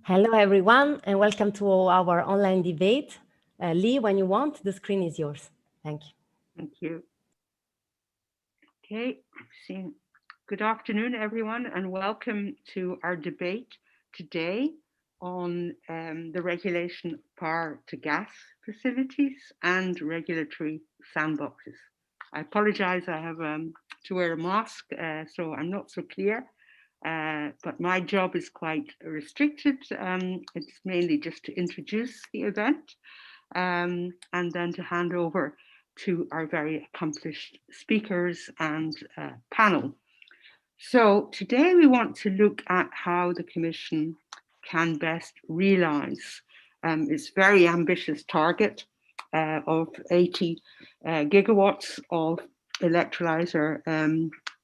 Hello, everyone, and welcome to our online debate. Lee, when you want, the screen is yours. Thank you. Thank you. Okay, good afternoon, everyone, and welcome to our debate today on the regulation of power to gas facilities and regulatory sandboxes. I apologize, I have to wear a mask, so I'm not so clear. But my job is quite restricted. It's mainly just to introduce the event and then to hand over to our very accomplished speakers and panel. So today we want to look at how the Commission can best realise its very ambitious target of 80 gigawatts of electrolyser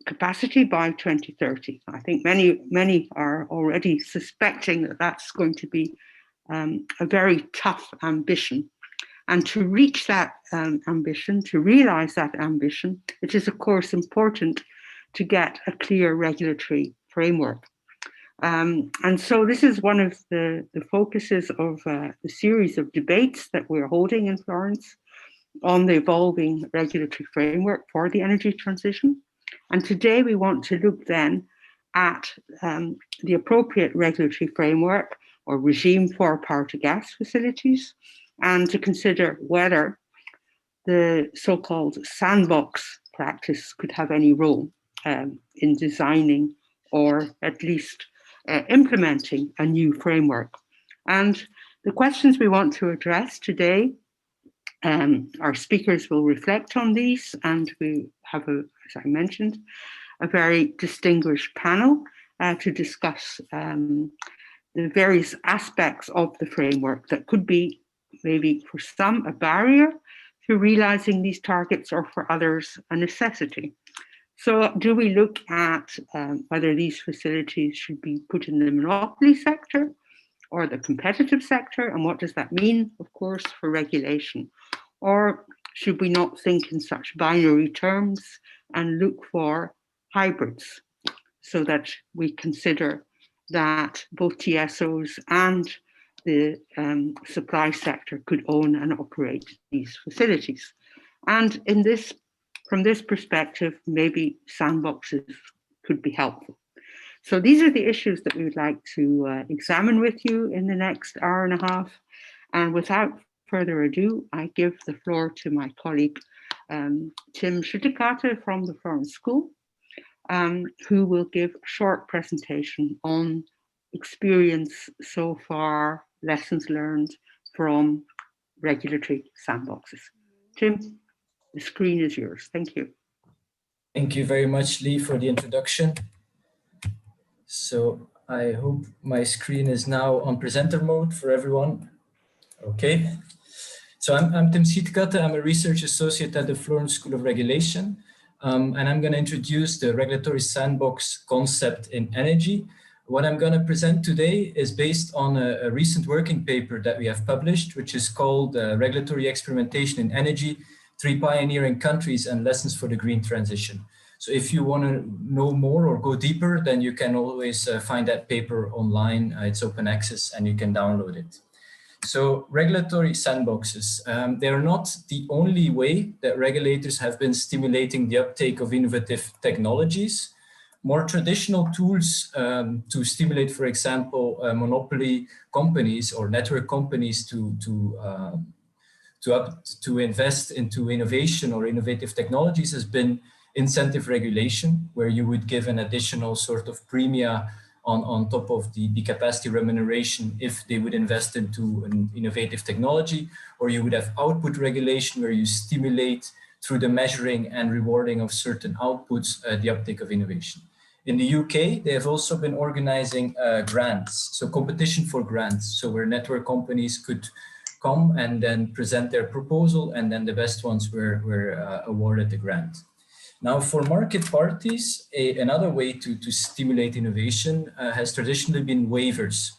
capacity by 2030. I think many are already suspecting that that's going to be a very tough ambition. And to reach that ambition, to realise that ambition, it is of course important to get a clear regulatory framework. And so this is one of the focuses of the series of debates that we're holding in Florence on the evolving regulatory framework for the energy transition. And today we want to look then at the appropriate regulatory framework or regime for power to gas facilities, and to consider whether the so-called sandbox practice could have any role in designing or at least implementing a new framework. And the questions we want to address today, our speakers will reflect on these, and we have, as I mentioned, a very distinguished panel to discuss the various aspects of the framework that could be maybe for some a barrier to realizing these targets, or for others a necessity. So do we look at whether these facilities should be put in the monopoly sector or the competitive sector, and what does that mean, of course, for regulation? Or should we not think in such binary terms and look for hybrids, so that we consider that both TSOs and the supply sector could own and operate these facilities? And from this perspective, maybe sandboxes could be helpful. So these are the issues that we would like to examine with you in the next hour and a half. And without further ado, I give the floor to my colleague, Tim Schuttekate from the Florence School, who will give a short presentation on experience so far, lessons learned from regulatory sandboxes. Tim, the screen is yours. Thank you. Thank you very much, Lee, for the introduction. So I hope my screen is now on presenter mode for everyone. Okay. So I'm Tim Schuttekate. I'm a research associate at the Florence School of Regulation. And I'm going to introduce the regulatory sandbox concept in energy. What I'm going to present today is based on a recent working paper that we have published, which is called Regulatory Experimentation in Energy, 3 Pioneering Countries and Lessons for the Green Transition. So if you want to know more or go deeper, then you can always find that paper online. It's open access and you can download it. So regulatory sandboxes, they are not the only way that regulators have been stimulating the uptake of innovative technologies. More traditional tools to stimulate, for example, monopoly companies or network companies to invest into innovation or innovative technologies has been incentive regulation, where you would give an additional sort of premia on top of the capacity remuneration if they would invest into an innovative technology, or you would have output regulation where you stimulate through the measuring and rewarding of certain outputs the uptake of innovation. In the UK, they have also been organizing grants, so competition for grants, so where network companies could come and then present their proposal, and then the best ones were awarded the grant. Now, for market parties, another way to stimulate innovation has traditionally been waivers,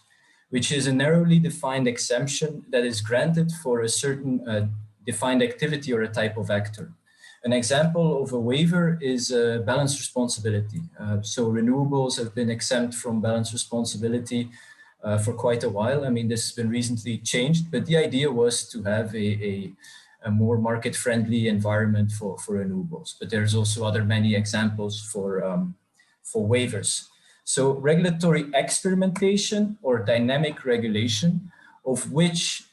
which is a narrowly defined exemption that is granted for a certain defined activity or a type of actor. An example of a waiver is balance responsibility. So renewables have been exempt from balance responsibility for quite a while. I mean, this has been recently changed, but the idea was to have a more market-friendly environment for renewables. But there's also other many examples for waivers. So regulatory experimentation or dynamic regulation, of which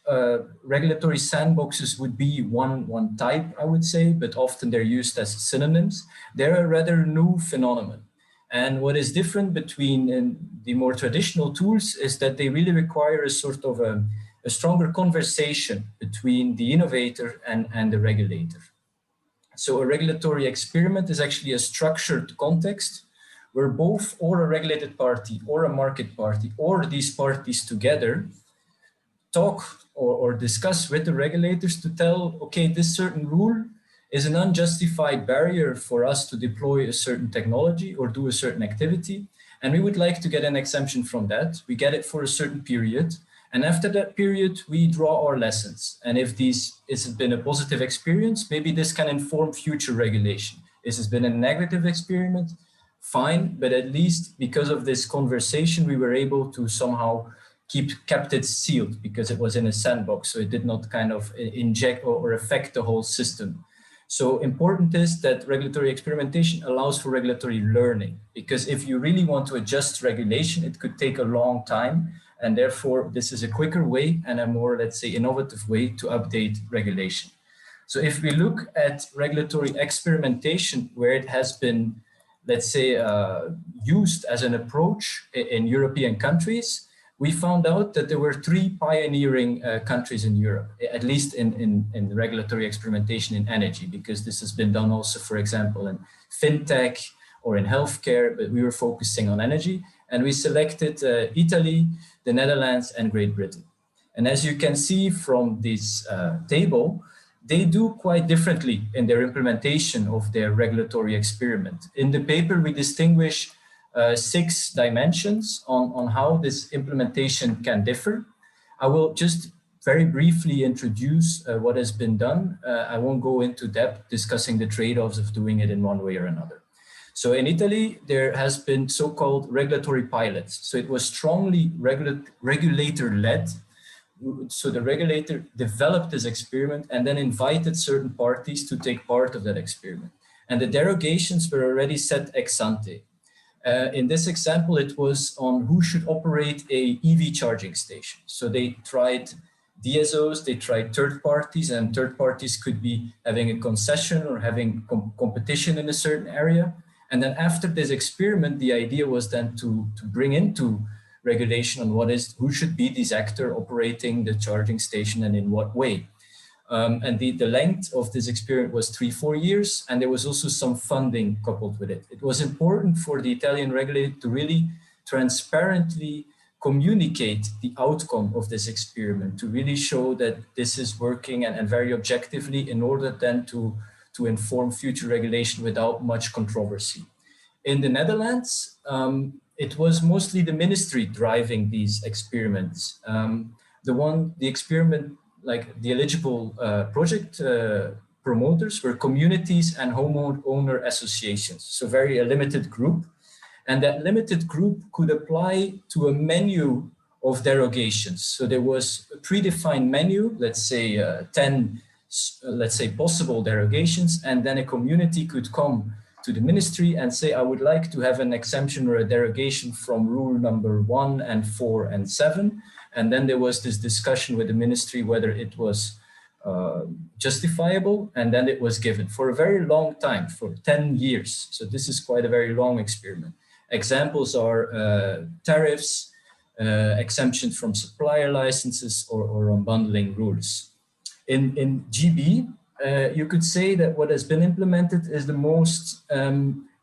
regulatory sandboxes would be one type, I would say, but often they're used as synonyms. They're a rather new phenomenon. And what is different between the more traditional tools is that they really require a sort of a stronger conversation between the innovator and the regulator. So a regulatory experiment is actually a structured context where both or a regulated party or a market party or these parties together talk or discuss with the regulators to tell, okay, this certain rule is an unjustified barrier for us to deploy a certain technology or do a certain activity. And we would like to get an exemption from that. We get it for a certain period. And after that period, we draw our lessons. And if this has been a positive experience, maybe this can inform future regulation. If it's been a negative experiment, fine. But at least because of this conversation, we were able to somehow kept it sealed because it was in a sandbox. So it did not kind of inject or affect the whole system. So important is that regulatory experimentation allows for regulatory learning, because if you really want to adjust regulation, it could take a long time. And therefore, this is a quicker way and a more, let's say, innovative way to update regulation. So if we look at regulatory experimentation, where it has been, let's say, used as an approach in European countries, we found out that there were 3 pioneering countries in Europe, at least in regulatory experimentation in energy, because this has been done also, for example, in fintech or in healthcare, but we were focusing on energy. And we selected Italy, the Netherlands, and Great Britain. And as you can see from this table, they do quite differently in their implementation of their regulatory experiment. In the paper, we distinguish 6 dimensions on how this implementation can differ. I will just very briefly introduce what has been done. I won't go into depth discussing the trade-offs of doing it in one way or another. So in Italy, there has been so-called regulatory pilots. So it was strongly regulator-led. So the regulator developed this experiment and then invited certain parties to take part of that experiment. And the derogations were already set ex ante. In this example, it was on who should operate a EV charging station. So they tried DSOs, they tried third parties, and third parties could be having a concession or having competition in a certain area. And then after this experiment, the idea was then to bring into regulation on who should be this actor operating the charging station and in what way. And the length of this experiment was 3-4 years, and there was also some funding coupled with it. It was important for the Italian regulator to really transparently communicate the outcome of this experiment, to really show that this is working and very objectively, in order then to inform future regulation without much controversy. In the Netherlands, it was mostly the ministry driving these experiments. The experiment, like the eligible project promoters, were communities and homeowner associations, so very a limited group. And that limited group could apply to a menu of derogations. So there was a predefined menu, let's say 10, let's say possible derogations, and then a community could come to the ministry and say, I would like to have an exemption or a derogation from rule number 1 and 4 and 7. And then there was this discussion with the ministry whether it was justifiable, and then it was given for a very long time, for 10 years. So this is quite a very long experiment. Examples are tariffs, exemptions from supplier licenses, or unbundling rules. In GB, you could say that what has been implemented is the most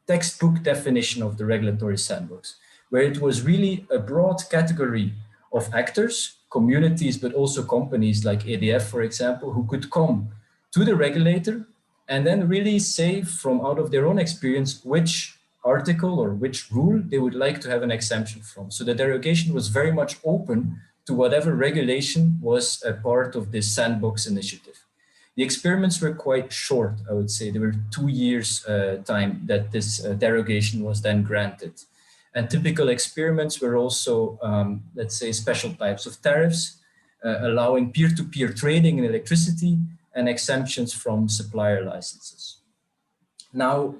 textbook definition of the regulatory sandbox, where it was really a broad category of actors, communities, but also companies like EDF, for example, who could come to the regulator and then really say from out of their own experience which article or which rule they would like to have an exemption from. So the derogation was very much open to whatever regulation was a part of this sandbox initiative. The experiments were quite short, I would say. There were 2 years time that this derogation was then granted. And typical experiments were also, let's say, special types of tariffs, allowing peer-to-peer trading in electricity and exemptions from supplier licenses. Now,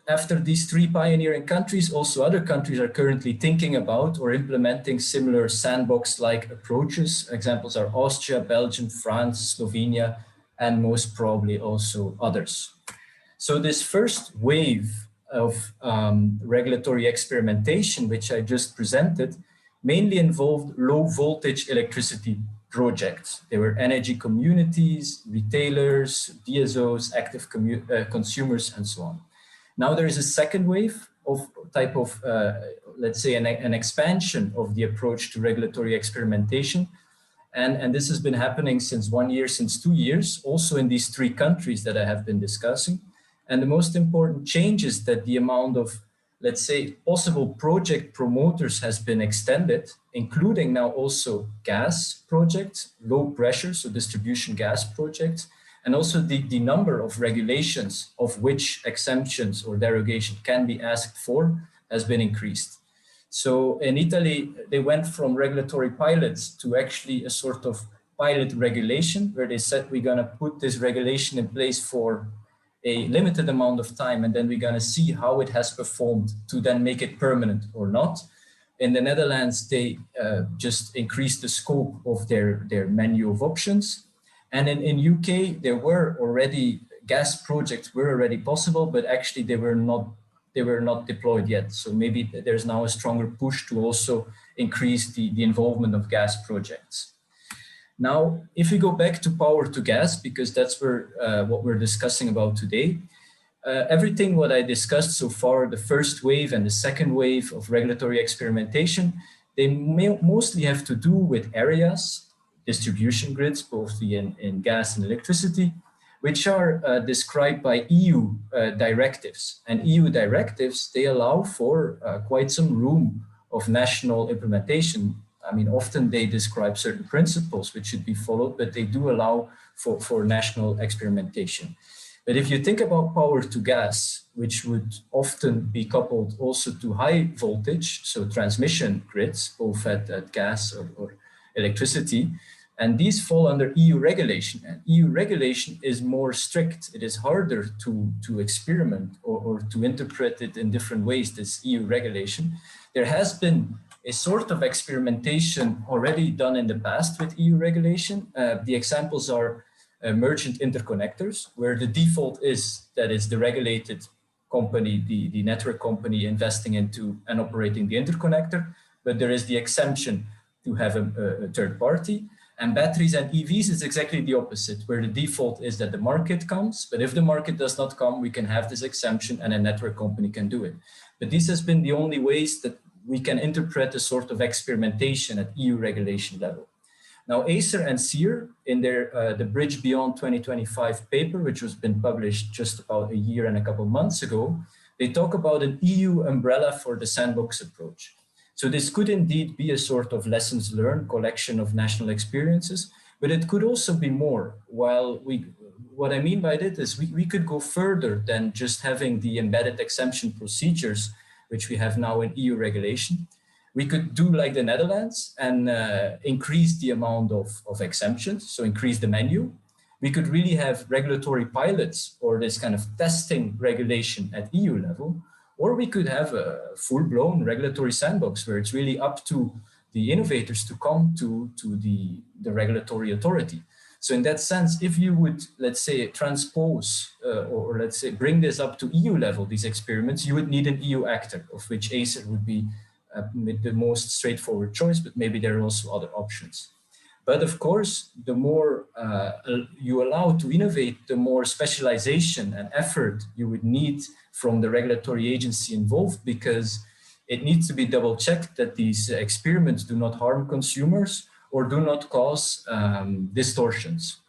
after these three pioneering countries, also other countries are currently thinking about or implementing similar sandbox-like approaches. Examples are Austria, Belgium, France, Slovenia, and most probably also others. So this first wave of regulatory experimentation, which I just presented, mainly involved low voltage electricity projects. They were energy communities, retailers, DSOs, active consumers, and so on. Now there is a second wave of type of, let's say, an expansion of the approach to regulatory experimentation. And this has been happening since 1 year, since 2 years, also in these three countries that I have been discussing. And the most important change is that the amount of, let's say, possible project promoters has been extended, including now also gas projects, low pressure, so distribution gas projects, and also the number of regulations of which exemptions or derogation can be asked for has been increased. So in Italy, they went from regulatory pilots to actually a sort of pilot regulation where they said we're going to put this regulation in place for a limited amount of time, and then we're going to see how it has performed to then make it permanent or not. In the Netherlands, they just increased the scope of their menu of options. And in UK, there were already gas projects were already possible, but actually they were not deployed yet. So maybe there's now a stronger push to also increase the involvement of gas projects. Now, if we go back to power to gas, because that's where what we're discussing about today, everything what I discussed so far, the first wave and the second wave of regulatory experimentation, they mostly have to do with areas, distribution grids, both in gas and electricity, which are described by EU directives. And EU directives, they allow for quite some room of national implementation. I mean, often they describe certain principles which should be followed, but they do allow for national experimentation. But if you think about power to gas, which would often be coupled also to high voltage, so transmission grids, both at gas or electricity, and these fall under EU regulation. And EU regulation is more strict. It is harder to experiment or to interpret it in different ways, this EU regulation. There has been a sort of experimentation already done in the past with EU regulation. The examples are merchant interconnectors, where the default is that it's the regulated company, the network company investing into and operating the interconnector, but there is the exemption to have a third party. And batteries and EVs is exactly the opposite, where the default is that the market comes, but if the market does not come, we can have this exemption and a network company can do it. But this has been the only ways that we can interpret a sort of experimentation at EU regulation level. Now, Acer and SEER, in their The Bridge Beyond 2025 paper, which was been published just about a year and a couple months ago, they talk about an EU umbrella for the sandbox approach. So this could indeed be a sort of lessons learned collection of national experiences, but it could also be more. What I mean by that is we could go further than just having the embedded exemption procedures, which we have now in EU regulation. We could do like the Netherlands and increase the amount of exemptions, so increase the menu. We could really have regulatory pilots or this kind of testing regulation at EU level, or we could have a full-blown regulatory sandbox where it's really up to the innovators to come to the regulatory authority. So in that sense, if you would, let's say, transpose or let's say bring this up to EU level, these experiments, you would need an EU actor, of which Acer would be the most straightforward choice, but maybe there are also other options. But of course, the more you allow to innovate, the more specialization and effort you would need from the regulatory agency involved, because it needs to be double checked that these experiments do not harm consumers or do not cause distortions.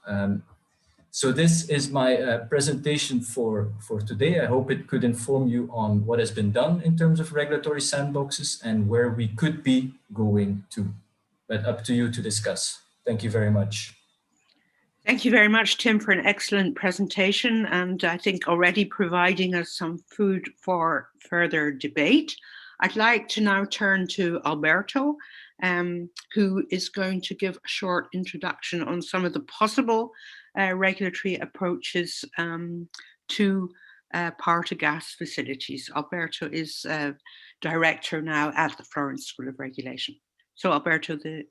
So this is my presentation for today. I hope it could inform you on what has been done in terms of regulatory sandboxes and where we could be going to. But up to you to discuss. Thank you very much. Thank you very much, Tim, for an excellent presentation, and I think already providing us some food for further debate. I'd like to now turn to Alberto, who is going to give a short introduction on some of the possible regulatory approaches to power to gas facilities. Alberto is director now at the Florence School of Regulation. So Alberto, the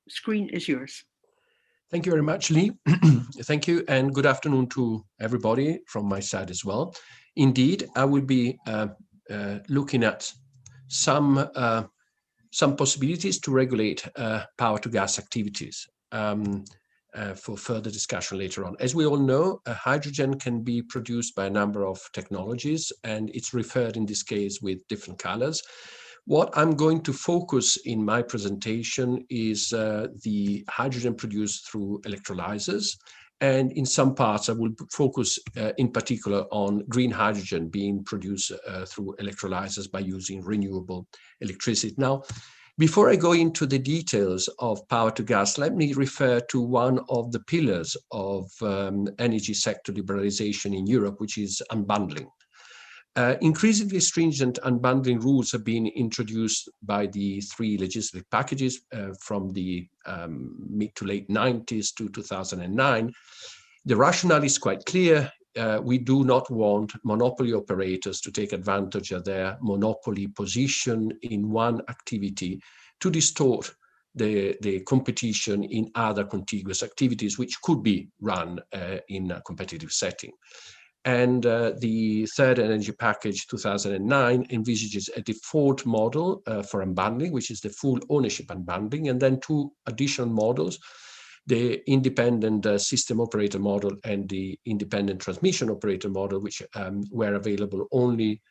screen is yours. Thank you very much, Lee. Thank you, and good afternoon to everybody from my side as well. Indeed, I will be looking at some possibilities to regulate power to gas activities for further discussion later on. As we all know, hydrogen can be produced by a number of technologies, and it's referred in this case with different colors. What I'm going to focus in my presentation is the hydrogen produced through electrolyzers. And in some parts, I will focus in particular on green hydrogen being produced through electrolyzers by using renewable electricity. Now, before I go into the details of power to gas, let me refer to one of the pillars of energy sector liberalization in Europe, which is unbundling. Increasingly stringent unbundling rules have been introduced by the three legislative packages from the mid to late 90s to 2009. The rationale is quite clear. We do not want monopoly operators to take advantage of their monopoly position in one activity to distort the competition in other contiguous activities, which could be run in a competitive setting. And the third energy package 2009 envisages a default model for unbundling, which is the full ownership unbundling, and then two additional models, the independent system operator model and the independent transmission operator model, which were available only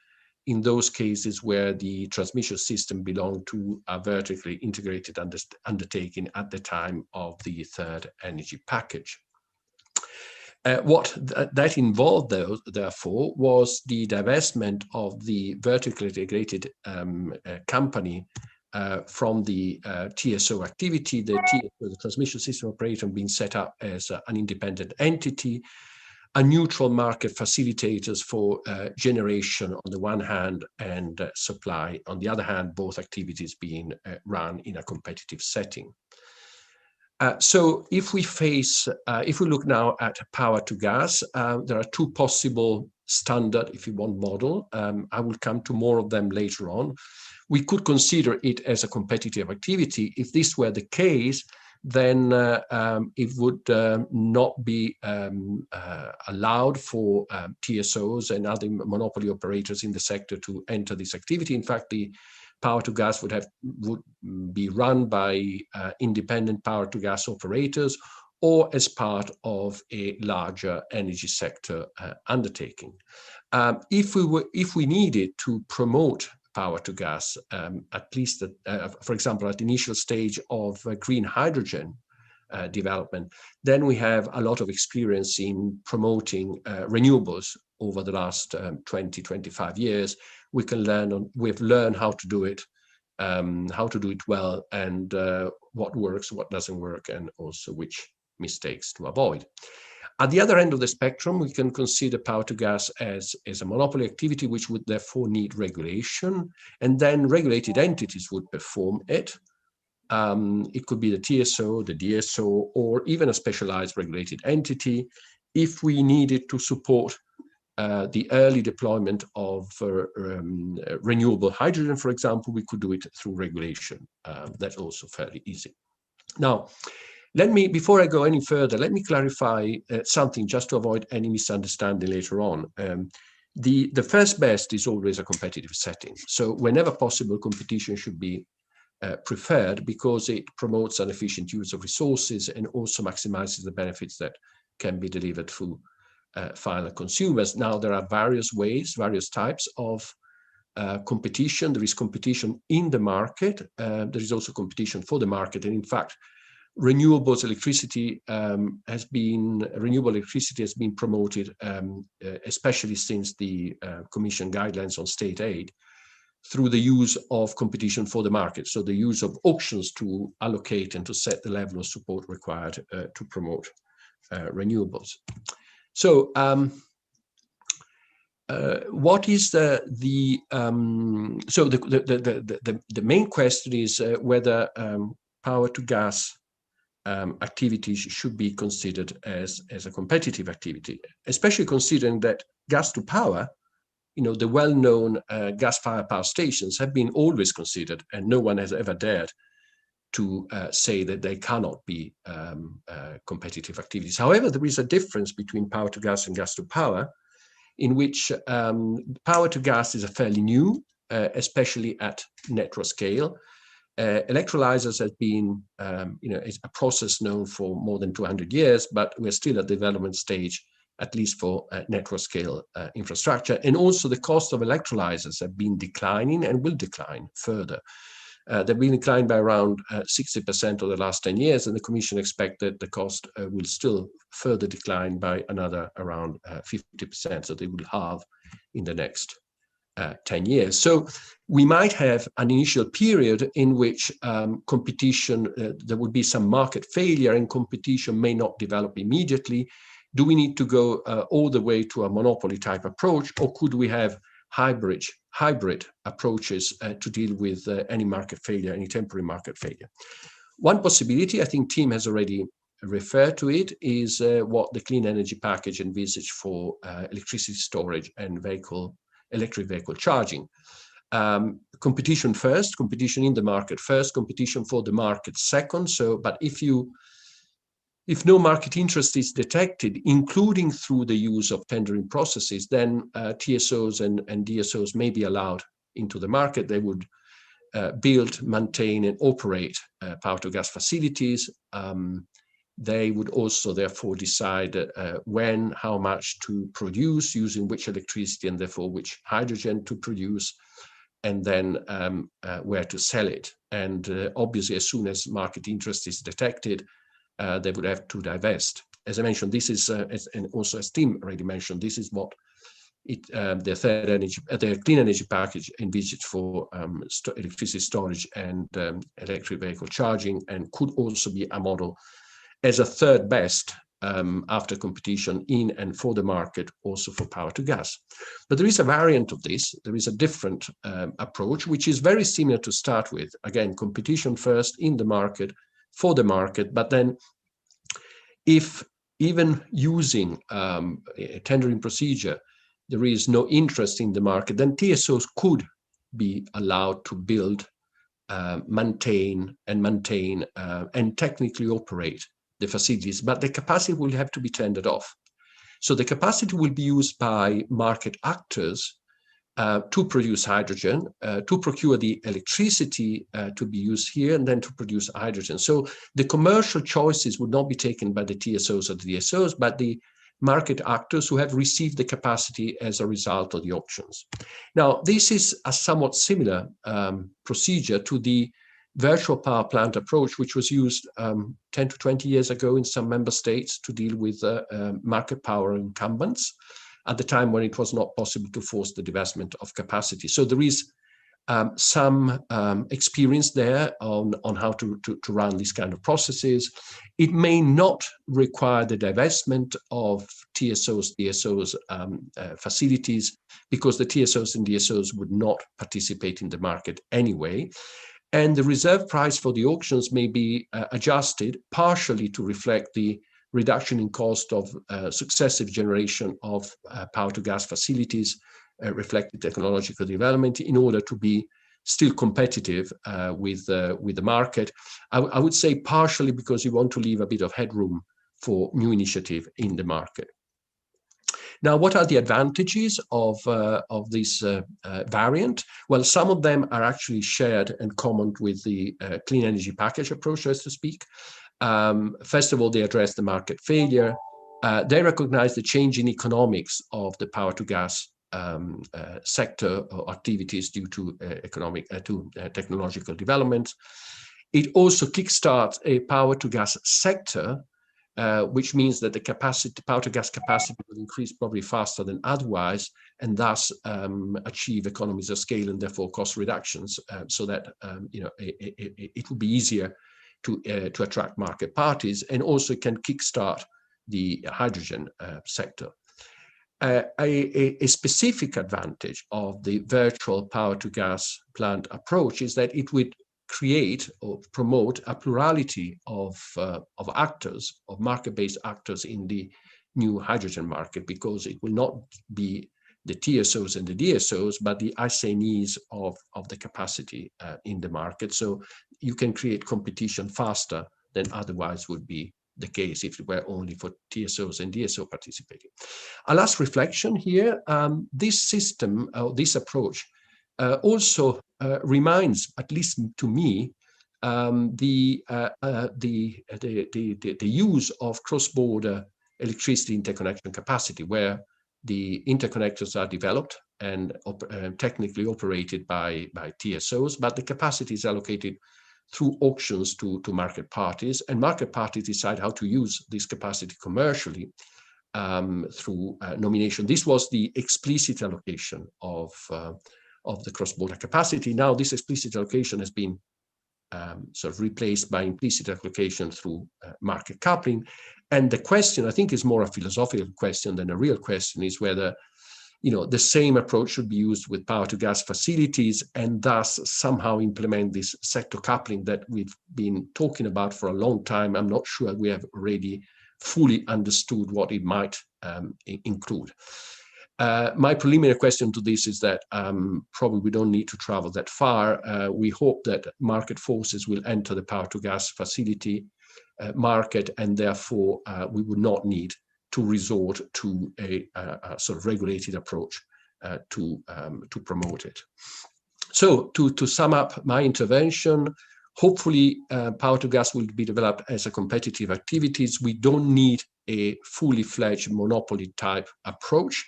in those cases where the transmission system belonged to a vertically integrated undertaking at the time of the third energy package. What that involved, though, therefore, was the divestment of the vertically integrated company from the TSO activity, the transmission system operator being set up as an independent entity, a neutral market facilitators for generation on the one hand and supply on the other hand, both activities being run in a competitive setting. So if we look now at power to gas, there are two possible standard, if you want, model. I will come to more of them later on. We could consider it as a competitive activity. If this were the case, then it would not be allowed for TSOs and other monopoly operators in the sector to enter this activity. In fact, the power to gas would be run by independent power to gas operators or as part of a larger energy sector undertaking. If we needed to promote power to gas, at least, for example, at the initial stage of green hydrogen development, then we have a lot of experience in promoting renewables over the last 20, 25 years. We've learned how to do it well, and what works, what doesn't work, and also which mistakes to avoid. At the other end of the spectrum, we can consider power to gas as a monopoly activity, which would therefore need regulation, and then regulated entities would perform it. It could be the TSO, the DSO, or even a specialized regulated entity. If we needed to support the early deployment of renewable hydrogen, for example, we could do it through regulation. That's also fairly easy. Now, before I go any further, let me clarify something just to avoid any misunderstanding later on. The first best is always a competitive setting. So whenever possible, competition should be preferred because it promotes an efficient use of resources and also maximizes the benefits that can be delivered through final consumers. Now, there are various ways, various types of competition. There is competition in the market. There is also competition for the market. And in fact, renewable electricity has been promoted, especially since the Commission guidelines on state aid, through the use of competition for the market. So the use of auctions to allocate and to set the level of support required to promote renewables. So what is the main question is whether power to gas activities should be considered as a competitive activity, especially considering that gas to power, the well-known gas-fired power stations have been always considered, and no one has ever dared to say that they cannot be competitive activities. However, there is a difference between power to gas and gas to power, in which power to gas is a fairly new, especially at network scale. Electrolyzers have been, it's a process known for more than 200 years, but we're still at the development stage, at least for network scale infrastructure. And also the cost of electrolyzers have been declining and will decline further. They've been declined by around 60% over the last 10 years, and the Commission expects that the cost will still further decline by another around 50%, so they will halve in the next 10 years. So we might have an initial period in which competition, there would be some market failure and competition may not develop immediately. Do we need to go all the way to a monopoly type approach, or could we have hybrid approaches to deal with any market failure, any temporary market failure? One possibility, I think Tim has already referred to it, is what the clean energy package envisaged for electricity storage and electric vehicle charging. Competition first, competition in the market first, competition for the market second. So, but if no market interest is detected, including through the use of tendering processes, then TSOs and DSOs may be allowed into the market. They would build, maintain, and operate power to gas facilities. They would also therefore decide when, how much to produce, using which electricity and therefore which hydrogen to produce, and then where to sell it. And obviously, as soon as market interest is detected, they would have to divest. As I mentioned, this is, and also as Tim already mentioned, this is what the clean energy package envisaged for electricity storage and electric vehicle charging, and could also be a model as a third best after competition in and for the market, also for power to gas. But there is a variant of this. There is a different approach, which is very similar to start with. Again, competition first in the market, for the market, but then if even using a tendering procedure, there is no interest in the market, then TSOs could be allowed to build, maintain and technically operate the facilities, but the capacity will have to be tendered off. So the capacity will be used by market actors to produce hydrogen, to procure the electricity to be used here, and then to produce hydrogen. So the commercial choices would not be taken by the TSOs or the DSOs, but the market actors who have received the capacity as a result of the auctions. Now, this is a somewhat similar procedure to the virtual power plant approach, which was used 10 to 20 years ago in some member states to deal with market power incumbents at the time when it was not possible to force the divestment of capacity. So there is some experience there on how to run these kind of processes. It may not require the divestment of TSOs, DSOs facilities, because the TSOs and DSOs would not participate in the market anyway. And the reserve price for the auctions may be adjusted partially to reflect the reduction in cost of successive generation of power to gas facilities, reflecting technological development, in order to be still competitive with the market. I would say partially because you want to leave a bit of headroom for new initiative in the market. Now, what are the advantages of this variant? Well, some of them are actually shared and common with the clean energy package approach, so to speak. First of all, they address the market failure. They recognize the change in economics of the power to gas sector or activities due to technological development. It also kickstarts a power to gas sector, which means that the power to gas capacity will increase probably faster than otherwise, and thus achieve economies of scale and therefore cost reductions, so that it will be easier to attract market parties, and also can kickstart the hydrogen sector. a specific advantage of the virtual power-to-gas plant approach is that it would create or promote a plurality of actors, of market-based actors in the new hydrogen market, because it will not be the TSOs and the DSOs, but the assignees of the capacity in the market. So you can create competition faster than otherwise would be the case if it were only for TSOs and DSO participating. A last reflection here, this system, this approach also reminds, at least to me, the use of cross-border electricity interconnection capacity, where the interconnectors are developed and technically operated by TSOs, but the capacity is allocated through auctions to market parties, and market parties decide how to use this capacity commercially through nomination. This was the explicit allocation of the cross-border capacity. Now this explicit allocation has been sort of replaced by implicit allocation through market coupling. And the question, I think, is more a philosophical question than a real question, is whether, you know, the same approach should be used with power-to-gas facilities, and thus somehow implement this sector coupling that we've been talking about for a long time. I'm not sure we have already fully understood what it might include. My preliminary question to this is that probably we don't need to travel that far. We hope that market forces will enter the power-to-gas facility market, and therefore we would not need to resort to a sort of regulated approach to promote it. So to sum up my intervention, hopefully power-to-gas will be developed as a competitive activities. We don't need a fully fledged monopoly type approach.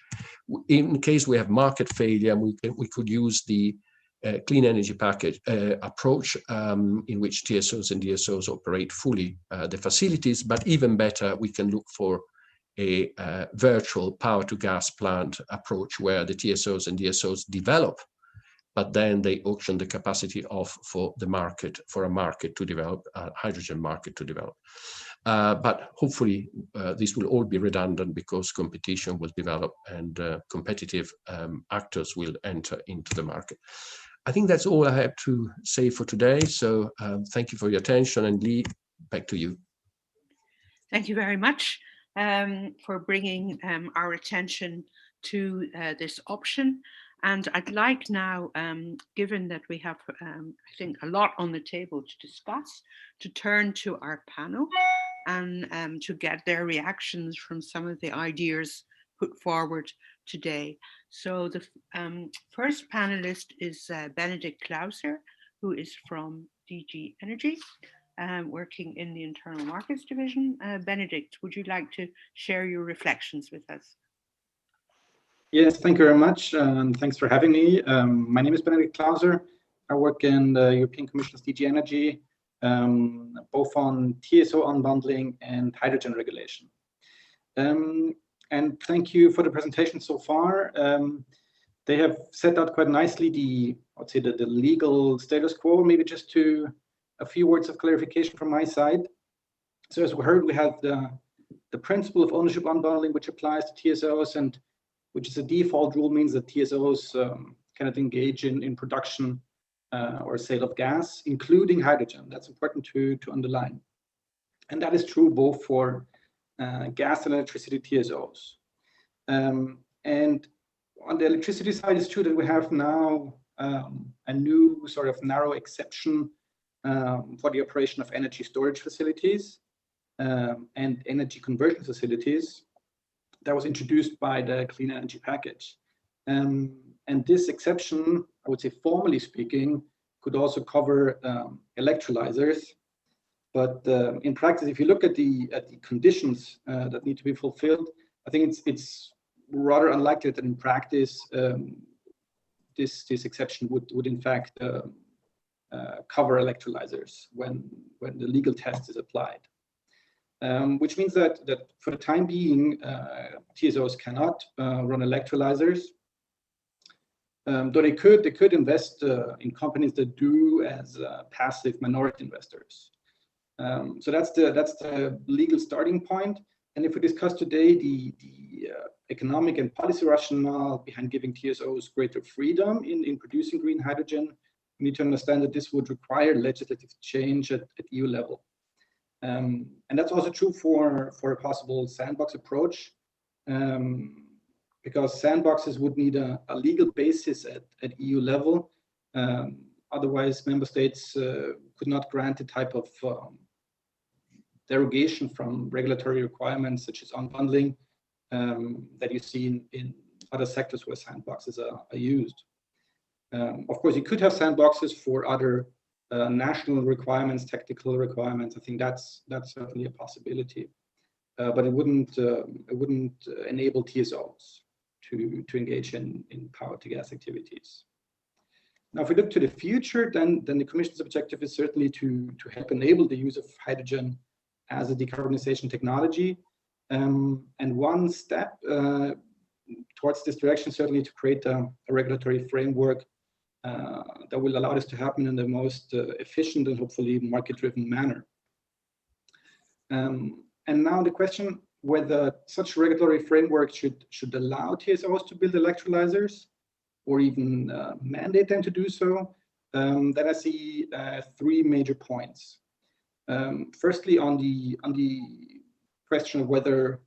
In case we have market failure, we could use the clean energy package approach in which TSOs and DSOs operate fully the facilities, but even better, we can look for a virtual power-to-gas plant approach where the TSOs and DSOs develop, but then they auction the capacity off for the market, for a market to develop, a hydrogen market to develop. But hopefully this will all be redundant because competition will develop and competitive actors will enter into the market. I think that's all I have to say for today. So thank you for your attention, and Lee, back to you. Thank you very much for bringing our attention to this option. And I'd like now, given that we have, I think, a lot on the table to discuss, to turn to our panel and to get their reactions from some of the ideas put forward today. So the first panelist is Benedikt Klauser, who is from DG Energy, working in the Internal Markets Division. Benedikt, would you like to share your reflections with us? Yes, thank you very much, and thanks for having me. My name is Benedikt Klauser. I work in the European Commission's DG Energy, both on TSO unbundling and hydrogen regulation. And thank you for the presentation so far. They have set out quite nicely the legal status quo. Maybe just a few words of clarification from my side. So as we heard, we have the principle of ownership unbundling, which applies to TSOs, and which is a default rule, means that TSOs cannot engage in production or sale of gas, including hydrogen. That's important to underline. And that is true both for gas and electricity TSOs. And on the electricity side, it's true that we have now a new sort of narrow exception for the operation of energy storage facilities and energy conversion facilities that was introduced by the clean energy package. And this exception, I would say formally speaking, could also cover electrolyzers. But in practice, if you look at the conditions that need to be fulfilled, I think it's rather unlikely that in practice this exception would in fact cover electrolyzers when the legal test is applied. Which means that for the time being, TSOs cannot run electrolyzers. Though they could invest in companies that do as passive minority investors. So that's the legal starting point. And if we discuss today the economic and policy rationale behind giving TSOs greater freedom in producing green hydrogen, we need to understand that this would require legislative change at EU level. And that's also true for a possible sandbox approach, because sandboxes would need a legal basis at EU level. Otherwise, member states could not grant the type of derogation from regulatory requirements such as unbundling that you see in other sectors where sandboxes are used. Of course, you could have sandboxes for other national requirements, technical requirements. I think that's certainly a possibility, but it wouldn't enable TSOs to engage in power to gas activities. Now, if we look to the future, then the Commission's objective is certainly to help enable the use of hydrogen as a decarbonization technology. And one step towards this direction, certainly to create a regulatory framework that will allow this to happen in the most efficient and hopefully market-driven manner. And now the question whether such regulatory framework should allow TSOs to build electrolyzers or even mandate them to do so, then I see three major points. Firstly, on the question of whether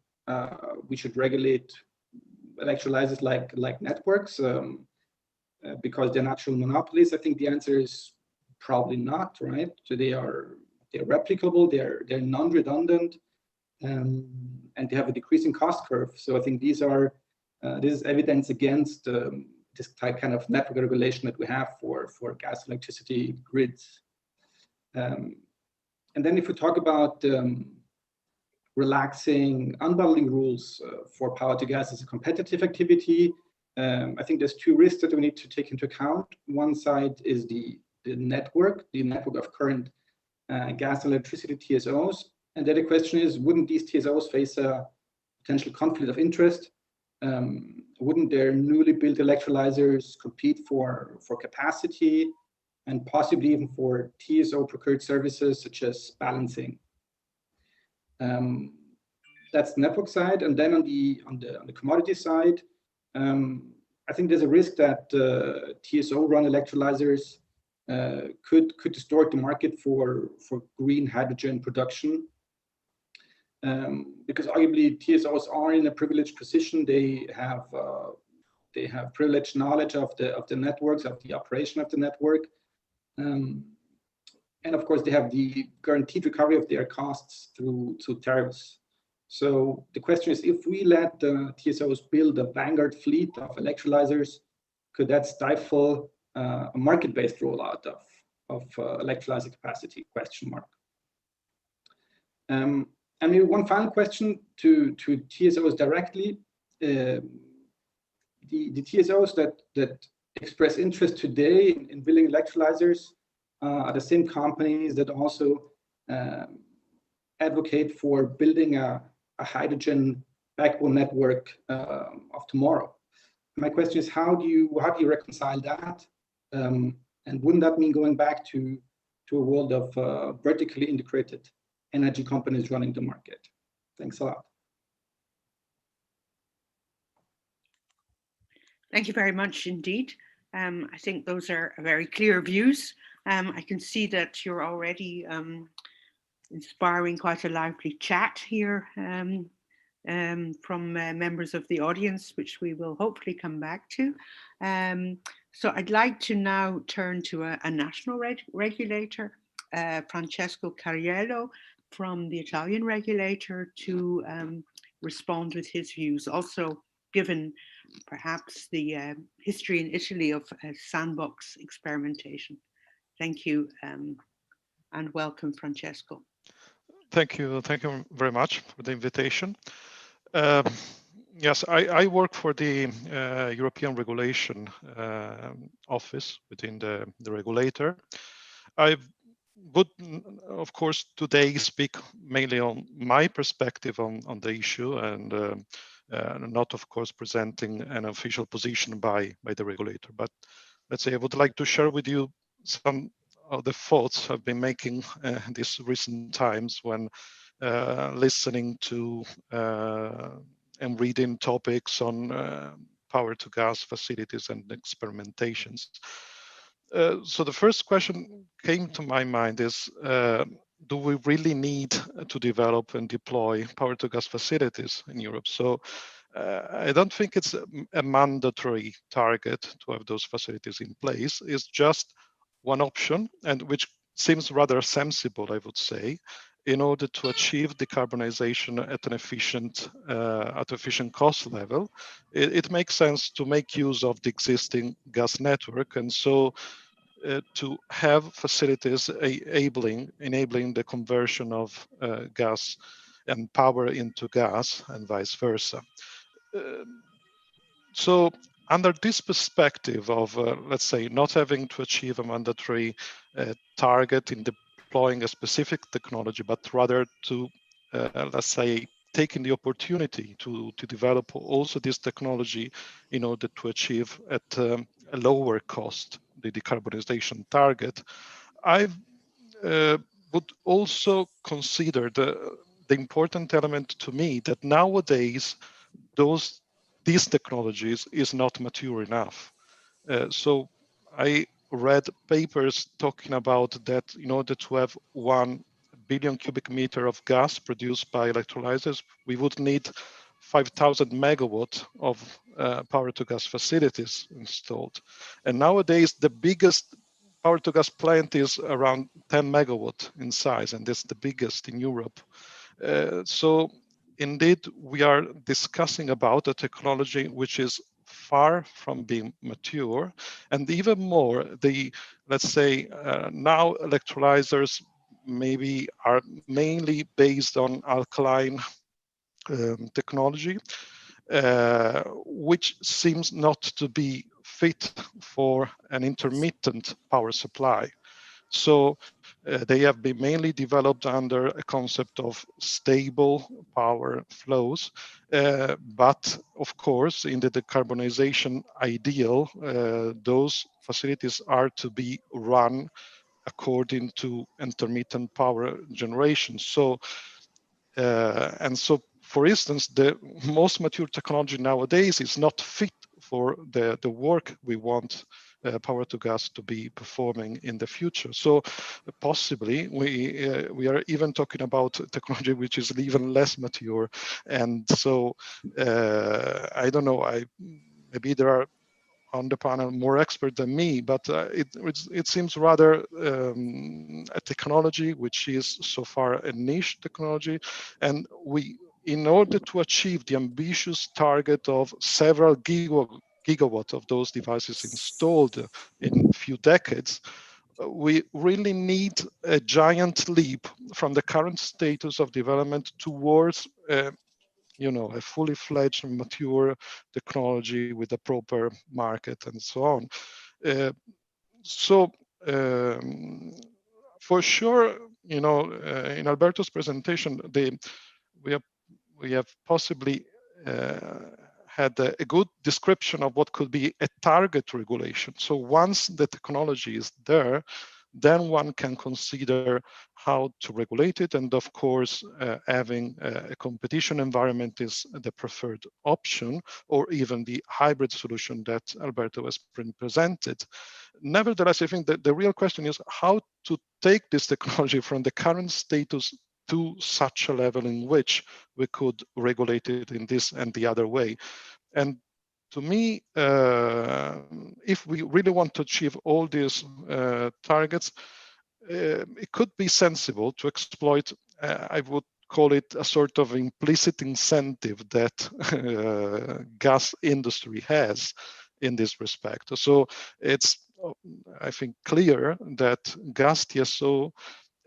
we should regulate electrolyzers like networks because they're natural monopolies, I think the answer is probably not, right? So they're replicable, they're non-redundant, and they have a decreasing cost curve. So I think this is evidence against this kind of network regulation that we have for gas and electricity grids. And then if we talk about relaxing unbundling rules for power to gas as a competitive activity, I think there's two risks that we need to take into account. One side is the network of current gas and electricity TSOs. And then the question is, wouldn't these TSOs face a potential conflict of interest? Wouldn't their newly built electrolyzers compete for capacity and possibly even for TSO procured services such as balancing? That's the network side, and then on the commodity side, I think there's a risk that TSO-run electrolyzers could distort the market for green hydrogen production, because arguably TSOs are in a privileged position. They have privileged knowledge of the networks, of the operation of the network. And of course, they have the guaranteed recovery of their costs through tariffs. So the question is, if we let the TSOs build a vanguard fleet of electrolyzers, could that stifle a market-based rollout of electrolyzer capacity? Question mark. And maybe one final question to TSOs directly. The TSOs that express interest today in building electrolyzers are the same companies that also advocate for building a hydrogen backbone network of tomorrow. My question is, how do you reconcile that? And wouldn't that mean going back to a world of vertically integrated energy companies running the market? Thanks a lot. Thank you very much indeed. I think those are very clear views. I can see that you're already inspiring quite a lively chat here from members of the audience, which we will hopefully come back to. So I'd like to now turn to a national regulator, Francesco Cariello from the Italian regulator, to respond with his views, also given perhaps the history in Italy of sandbox experimentation. Thank you and welcome, Francesco. Thank you very much for the invitation. Yes, I work for the European Regulation Office within the regulator. I would, of course, today speak mainly on my perspective on the issue and not, of course, presenting an official position by the regulator. But let's say I would like to share with you some of the thoughts I've been making these recent times when listening to and reading topics on power to gas facilities and experimentations. So the first question came to my mind is, do we really need to develop and deploy power to gas facilities in Europe? So I don't think it's a mandatory target to have those facilities in place. It's just one option, and which seems rather sensible, I would say, in order to achieve decarbonization at an efficient cost level. It makes sense to make use of the existing gas network, and so to have facilities enabling the conversion of gas and power into gas and vice versa. So under this perspective of, let's say, not having to achieve a mandatory target in deploying a specific technology, but rather to, let's say, taking the opportunity to develop also this technology in order to achieve at a lower cost the decarbonization target, I would also consider the important element to me that nowadays these technologies is not mature enough. So I read papers talking about that in order to have 1 billion cubic meter of gas produced by electrolyzers, we would need 5,000 megawatt of power to gas facilities installed. And nowadays, the biggest power to gas plant is around 10 megawatt in size, and that's the biggest in Europe. So indeed, we are discussing about a technology which is far from being mature, and even more, let's say now electrolyzers maybe are mainly based on alkaline technology, which seems not to be fit for an intermittent power supply. So they have been mainly developed under a concept of stable power flows. But of course, in the decarbonization ideal, those facilities are to be run according to intermittent power generation. So, and so, for instance, the most mature technology nowadays is not fit for the work we want power to gas to be performing in the future. So possibly we are even talking about technology which is even less mature. And so I don't know, maybe there are on the panel more expert than me, but it seems rather a technology which is so far a niche technology, and in order to achieve the ambitious target of several gigawatt of those devices installed in a few decades, we really need a giant leap from the current status of development towards a fully fledged mature technology with a proper market and so on. So for sure, in Alberto's presentation, we have possibly had a good description of what could be a target regulation. So once the technology is there, then one can consider how to regulate it. And of course, having a competition environment is the preferred option, or even the hybrid solution that Alberto has presented. Nevertheless, I think that the real question is how to take this technology from the current status to such a level in which we could regulate it in this and the other way. And to me, if we really want to achieve all these targets, it could be sensible to exploit, I would call it a sort of implicit incentive that gas industry has in this respect. So it's, I think, clear that gas TSO,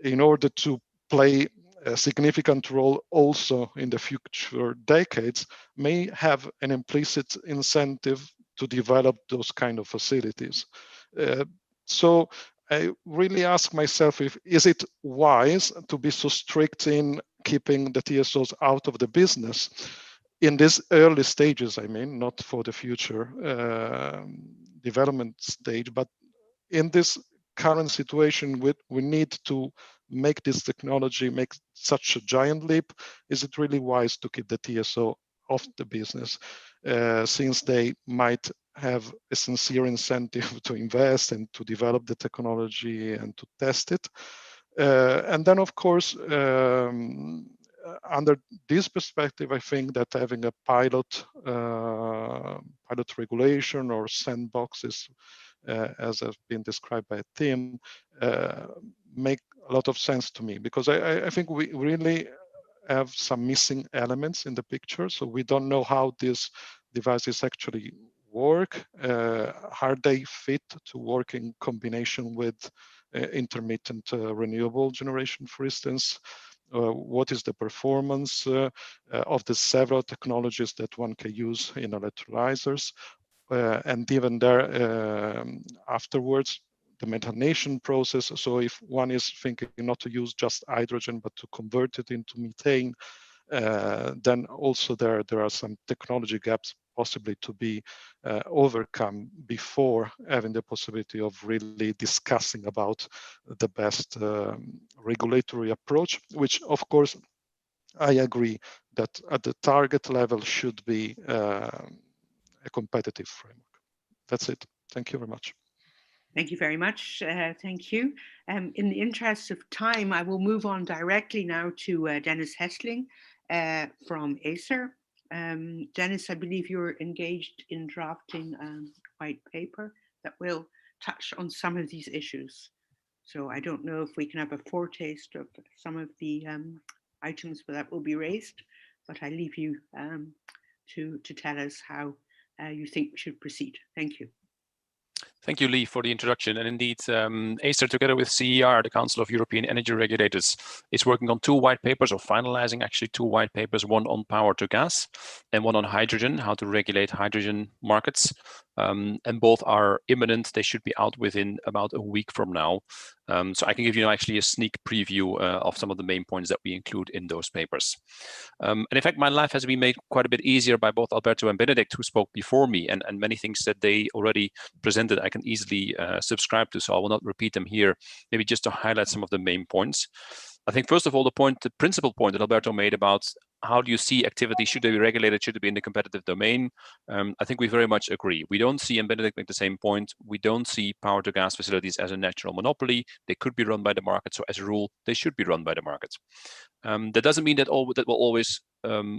in order to play a significant role also in the future decades, may have an implicit incentive to develop those kind of facilities. So I really ask myself, is it wise to be so strict in keeping the TSOs out of the business in these early stages? I mean, not for the future development stage, but in this current situation, we need to make this technology make such a giant leap? Is it really wise to keep the TSO off the business, since they might have a sincere incentive to invest and to develop the technology and to test it? And then, of course, under this perspective, I think that having a pilot regulation or sandboxes, as has been described by Tim, make a lot of sense to me, because I think we really have some missing elements in the picture. So we don't know how these devices actually work. Are they fit to work in combination with intermittent renewable generation, for instance? What is the performance of the several technologies that one can use in electrolyzers? And even there, afterwards, the methanation process. So if one is thinking not to use just hydrogen, but to convert it into methane, then also there are some technology gaps possibly to be overcome before having the possibility of really discussing about the best regulatory approach, which of course I agree that at the target level should be a competitive framework. That's it. Thank you very much. Thank you very much. Thank you. In the interest of time, I will move on directly now to Dennis Hessling from Acer. Dennis, I believe you're engaged in drafting a white paper that will touch on some of these issues. So I don't know if we can have a foretaste of some of the items that will be raised, but I leave you to tell us how you think we should proceed. Thank you. Thank you, Lee, for the introduction. And indeed, Acer, together with CER, the Council of European Energy Regulators, is working on 2 white papers, or finalizing actually 2 white papers, one on power to gas and one on hydrogen, how to regulate hydrogen markets. And both are imminent. They should be out within about a week from now. So I can give you actually a sneak preview of some of the main points that we include in those papers. And in fact, my life has been made quite a bit easier by both Alberto and Benedict, who spoke before me, and many things that they already presented I can easily subscribe to, so I will not repeat them here, maybe just to highlight some of the main points. I think first of all, the principal point that Alberto made about how do you see activity, should they be regulated, should they be in the competitive domain? I think we very much agree. We don't see, and Benedict made the same point, we don't see power to gas facilities as a natural monopoly. They could be run by the market, so as a rule, they should be run by the market. That doesn't mean that that will always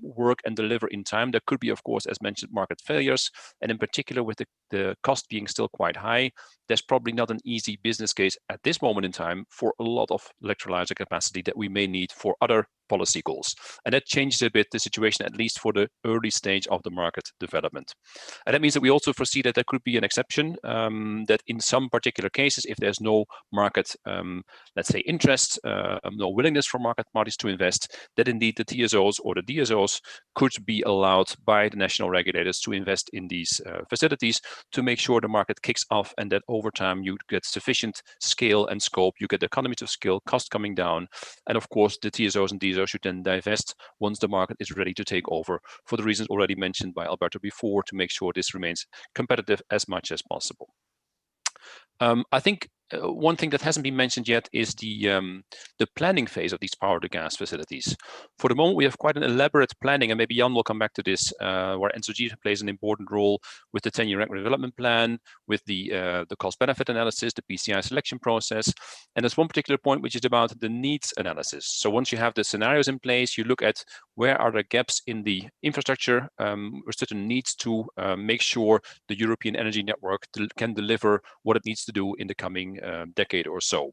work and deliver in time. There could be, of course, as mentioned, market failures, and in particular with the cost being still quite high, there's probably not an easy business case at this moment in time for a lot of electrolyzer capacity that we may need for other policy goals. And that changes a bit the situation, at least for the early stage of the market development. And that means that we also foresee that there could be an exception, that in some particular cases, if there's no market, let's say, interest, no willingness from market parties to invest, that indeed the TSOs or the DSOs could be allowed by the national regulators to invest in these facilities to make sure the market kicks off, and that over time you get sufficient scale and scope, you get economies of scale, cost coming down, and of course the TSOs and DSOs should then divest once the market is ready to take over, for the reasons already mentioned by Alberto before, to make sure this remains competitive as much as possible. I think one thing that hasn't been mentioned yet is the planning phase of these power to gas facilities. For the moment, we have quite an elaborate planning, and maybe Jan will come back to this, where ENvisaged plays an important role with the 10-year development plan, with the cost-benefit analysis, the PCI selection process, and there's one particular point which is about the needs analysis. So once you have the scenarios in place, you look at where are the gaps in the infrastructure, or certain needs to make sure the European energy network can deliver what it needs to do in the coming decade or so.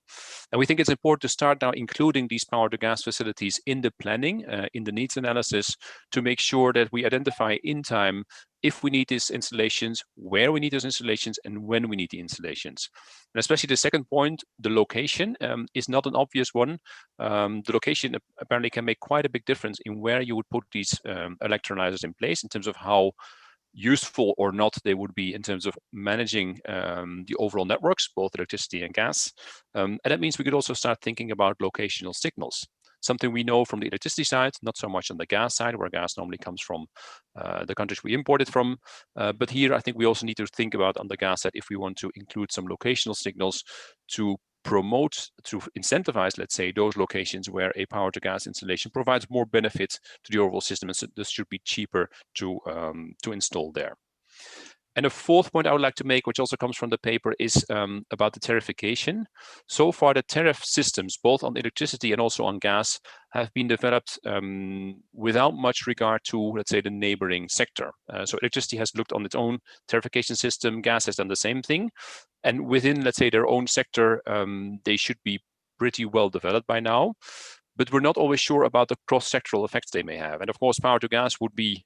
And we think it's important to start now including these power to gas facilities in the planning, in the needs analysis, to make sure that we identify in time if we need these installations, where we need those installations, and when we need the installations. And especially the second point, the location, is not an obvious one. The location apparently can make quite a big difference in where you would put these electrolyzers in place, in terms of how useful or not they would be in terms of managing the overall networks, both electricity and gas. And that means we could also start thinking about locational signals. Something we know from the electricity side, not so much on the gas side, where gas normally comes from the countries we import it from. But here, I think we also need to think about on the gas side if we want to include some locational signals to promote, to incentivize, let's say, those locations where a power to gas installation provides more benefit to the overall system, and so this should be cheaper to install there. And a fourth point I would like to make, which also comes from the paper, is about the tariffication. So far, the tariff systems, both on electricity and also on gas, have been developed without much regard to, let's say, the neighboring sector. So electricity has looked on its own tariffication system, gas has done the same thing. And within, let's say, their own sector, they should be pretty well developed by now. But we're not always sure about the cross-sectoral effects they may have. And of course, power to gas would be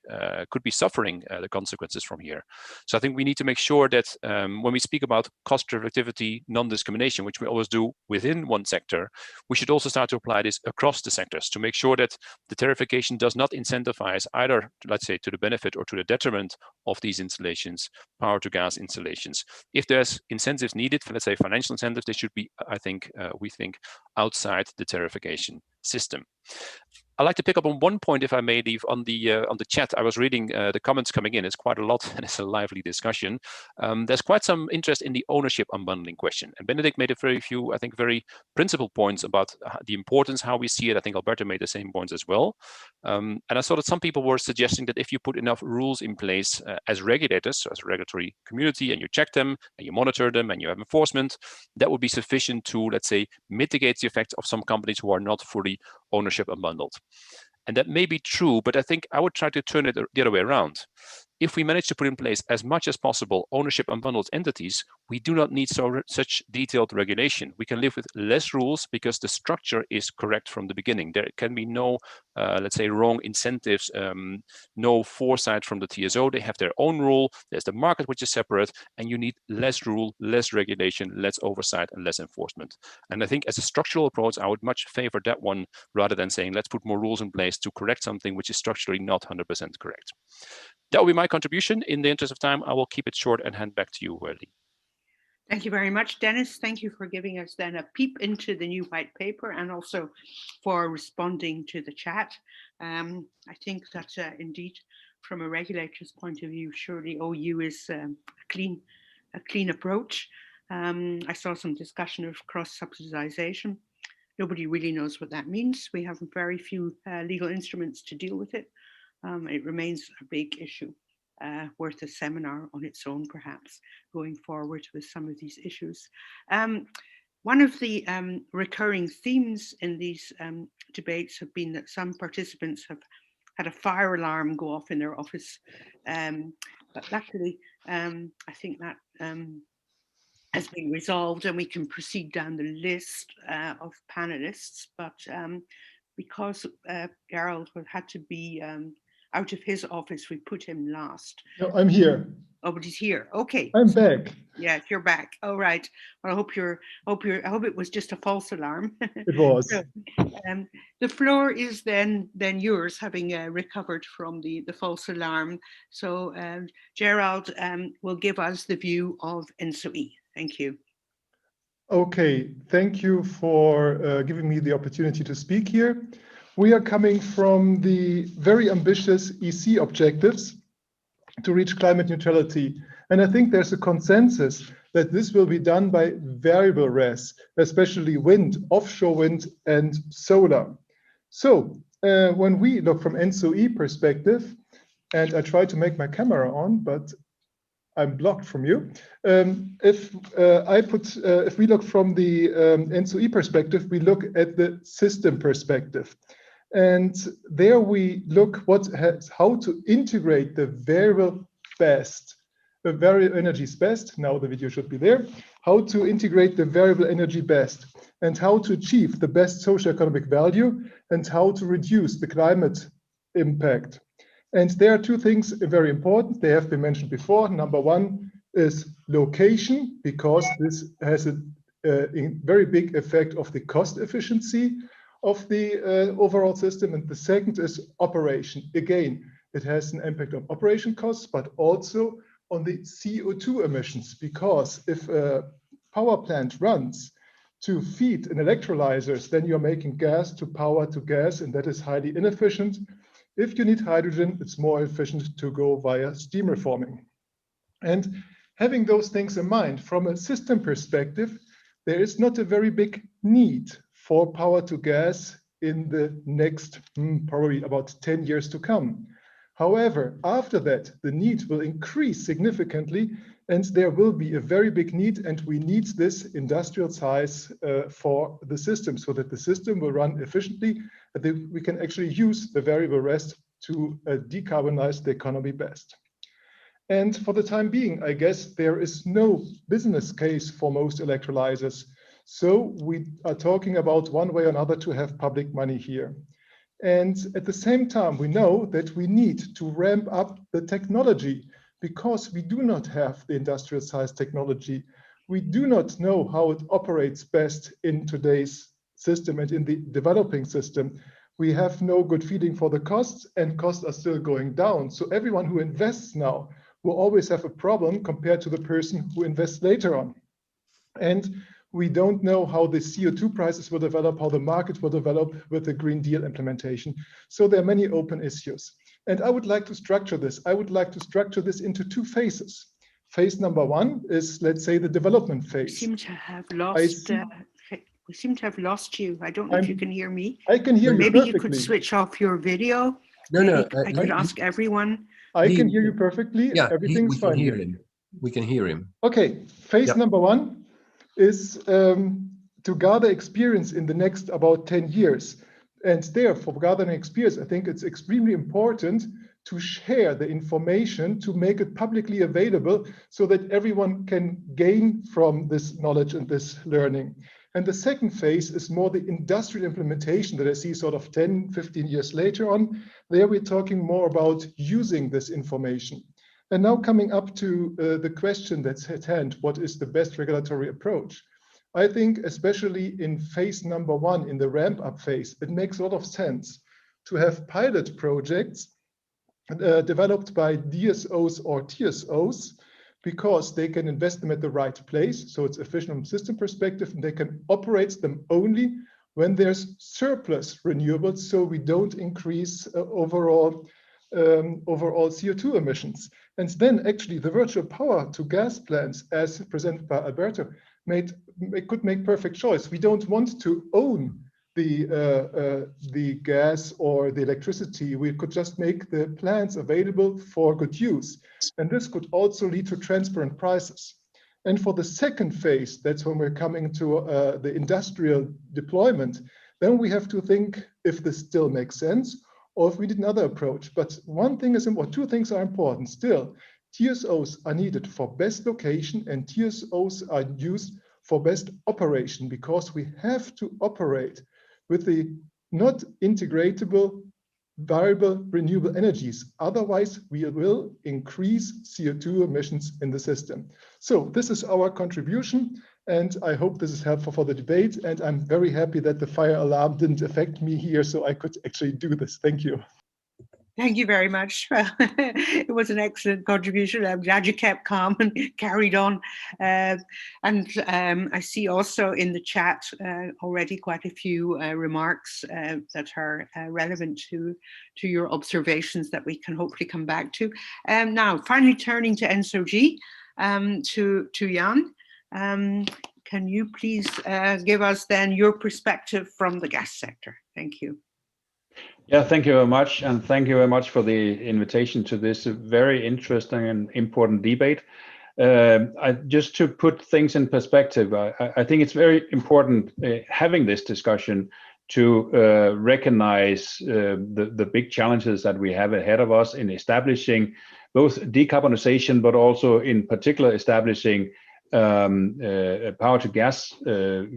could be suffering the consequences from here. So I think we need to make sure that when we speak about cost effectivity, non-discrimination, which we always do within one sector, we should also start to apply this across the sectors to make sure that the tariffication does not incentivize either, let's say, to the benefit or to the detriment of these installations, power to gas installations. If there's incentives needed, for, let's say, financial incentives, they should be, I think, we think, outside the tariffication system. I'd like to pick up on one point, if I may, leave on the chat. I was reading the comments coming in. It's quite a lot, and it's a lively discussion. There's quite some interest in the ownership unbundling question. And Benedict made a very few, I think, very principled points about the importance, how we see it. I think Alberto made the same points as well. And I saw that some people were suggesting that if you put enough rules in place as regulators, so as a regulatory community, and you check them, and you monitor them, and you have enforcement, that would be sufficient to, let's say, mitigate the effect of some companies who are not fully ownership unbundled. And that may be true, but I think I would try to turn it the other way around. If we manage to put in place as much as possible ownership unbundled entities, we do not need such detailed regulation. We can live with less rules because the structure is correct from the beginning. There can be no, let's say, wrong incentives, no foresight from the TSO. They have their own rule. There's the market, which is separate, and you need less rule, less regulation, less oversight, and less enforcement. And I think as a structural approach, I would much favor that one rather than saying, let's put more rules in place to correct something which is structurally not 100% correct. That will be my contribution. In the interest of time, I will keep it short and hand back to you, Lee. Thank you very much, Dennis. Thank you for giving us then a peep into the new white paper and also for responding to the chat. I think that indeed, from a regulator's point of view, surely OU is a clean approach. I saw some discussion of cross-subsidization. Nobody really knows what that means. We have very few legal instruments to deal with it. It remains a big issue, worth a seminar on its own, perhaps, going forward with some of these issues. One of the recurring themes in these debates have been that some participants have had a fire alarm go off in their office. But luckily, I think that has been resolved and we can proceed down the list of panelists. But because Gerald had to be out of his office, we put him last. No, I'm here. Oh, but he's here. Okay. I'm back. Yes, you're back. All right. Well, I hope it was just a false alarm. It was. So, the floor is then yours, having recovered from the false alarm. So Gerald will give us the view of ENTSO-E. Thank you. Okay, thank you for giving me the opportunity to speak here. We are coming from the very ambitious EC objectives to reach climate neutrality. And I think there's a consensus that this will be done by variable RES, especially wind, offshore wind, and solar. So when we look from ENTSO-E perspective, and I try to make my camera on, but I'm blocked from you. If we look from the ENTSO-E perspective, we look at the system perspective. And there we look how to integrate the variable best, the variable energies best. Now the video should be there. How to integrate the variable energy best and how to achieve the best socioeconomic value and how to reduce the climate impact. And there are two things very important. They have been mentioned before. Number one is location, because this has a very big effect of the cost efficiency of the overall system. And the second is operation. Again, it has an impact on operation costs, but also on the CO2 emissions, because if a power plant runs to feed an electrolyzers, then you're making gas to power to gas, and that is highly inefficient. If you need hydrogen, it's more efficient to go via steam reforming. And having those things in mind, from a system perspective, there is not a very big need for power to gas in the next probably about 10 years to come. However, after that, the need will increase significantly, and there will be a very big need, and we need this industrial size for the system so that the system will run efficiently, and that we can actually use the variable rest to decarbonize the economy best. And for the time being, I guess there is no business case for most electrolyzers. So we are talking about one way or another to have public money here. And at the same time, we know that we need to ramp up the technology because we do not have the industrial size technology. We do not know how it operates best in today's system and in the developing system. We have no good feeling for the costs, and costs are still going down. So everyone who invests now will always have a problem compared to the person who invests later on. And we don't know how the CO2 prices will develop, how the market will develop with the Green Deal implementation. So there are many open issues. And I would like to structure this. I would like to structure this into two phases. Phase number one is, let's say, the development phase. We seem to have lost. We seem to have lost you. I don't know if you can hear me. I can hear you perfectly. Maybe you could switch off your video. No, I could ask everyone. I can hear you perfectly. Yeah, everything's fine. We can hear him. We can hear him. Okay, phase number one is to gather experience in the next about 10 years. And therefore, gathering experience, I think it's extremely important to share the information, to make it publicly available so that everyone can gain from this knowledge and this learning. And the second phase is more the industrial implementation that I see sort of 10, 15 years later on. There we're talking more about using this information. And now coming up to the question that's at hand, what is the best regulatory approach? I think especially in phase number one, in the ramp up phase, it makes a lot of sense to have pilot projects developed by DSOs or TSOs, because they can invest them at the right place. So it's efficient from a system perspective, and they can operate them only when there's surplus renewables, so we don't increase overall CO2 emissions. And then actually the virtual power to gas plants, as presented by Alberto, could make perfect choice. We don't want to own the gas or the electricity. We could just make the plants available for good use. And this could also lead to transparent prices. And for the second phase, that's when we're coming to the industrial deployment, then we have to think if this still makes sense or if we need another approach. But one thing is important, two things are important still. TSOs are needed for best location, and TSOs are used for best operation, because we have to operate with the not integratable variable renewable energies. Otherwise, we will increase CO2 emissions in the system. So this is our contribution, and I hope this is helpful for the debate. And I'm very happy that the fire alarm didn't affect me here, so I could actually do this. Thank you. Thank you very much. It was an excellent contribution. I'm glad you kept calm and carried on. I see also in the chat already quite a few remarks that are relevant to your observations that we can hopefully come back to. Now, finally turning to ENSOG, to Jan. Can you please give us then your perspective from the gas sector? Thank you. Yeah, thank you very much. And thank you very much for the invitation to this very interesting and important debate. Just to put things in perspective, I think it's very important having this discussion to recognize the big challenges that we have ahead of us in establishing both decarbonization, but also in particular establishing power to gas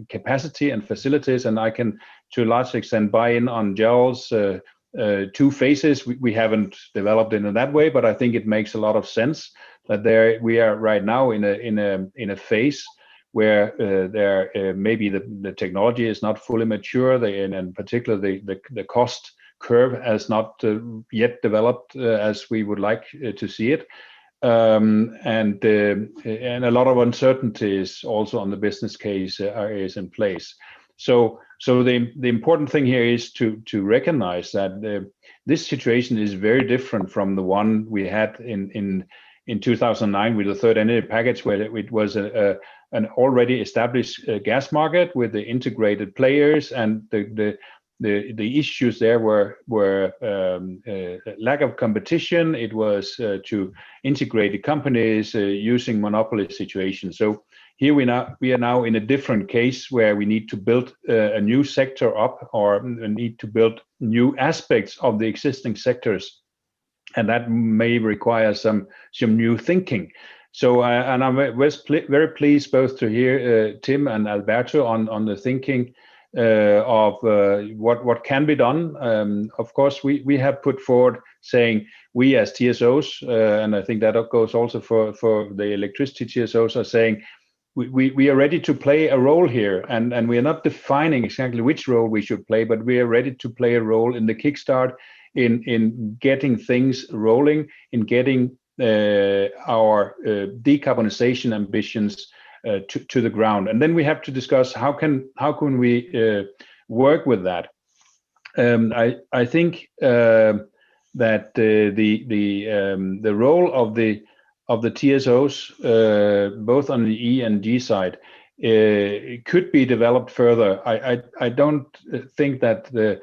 capacity and facilities. And I can, to a large extent, buy in on Gerald's two phases. We haven't developed in that way, but I think it makes a lot of sense that we are right now in a phase where maybe the technology is not fully mature, and in particular the cost curve has not yet developed as we would like to see it. And a lot of uncertainties also on the business case is in place. So the important thing here is to recognize that this situation is very different from the one we had in in 2009 with the third energy package, where it was an already established gas market with the integrated players, and the issues there were lack of competition. It was to integrate the companies using monopoly situations. So here we are now in a different case where we need to build a new sector up, or need to build new aspects of the existing sectors, and that may require some new thinking. So and I'm very pleased both to hear Tim and Alberto on the thinking of what can be done. Of course, we have put forward saying we as TSOs, and I think that goes also for the electricity TSOs, are saying we are ready to play a role here, and we are not defining exactly which role we should play, but we are ready to play a role in the kickstart, in getting things rolling, in getting our decarbonization ambitions to the ground. And then we have to discuss how can we work with that. I think that the role of the TSOs, both on the E and G side, could be developed further. I don't think that the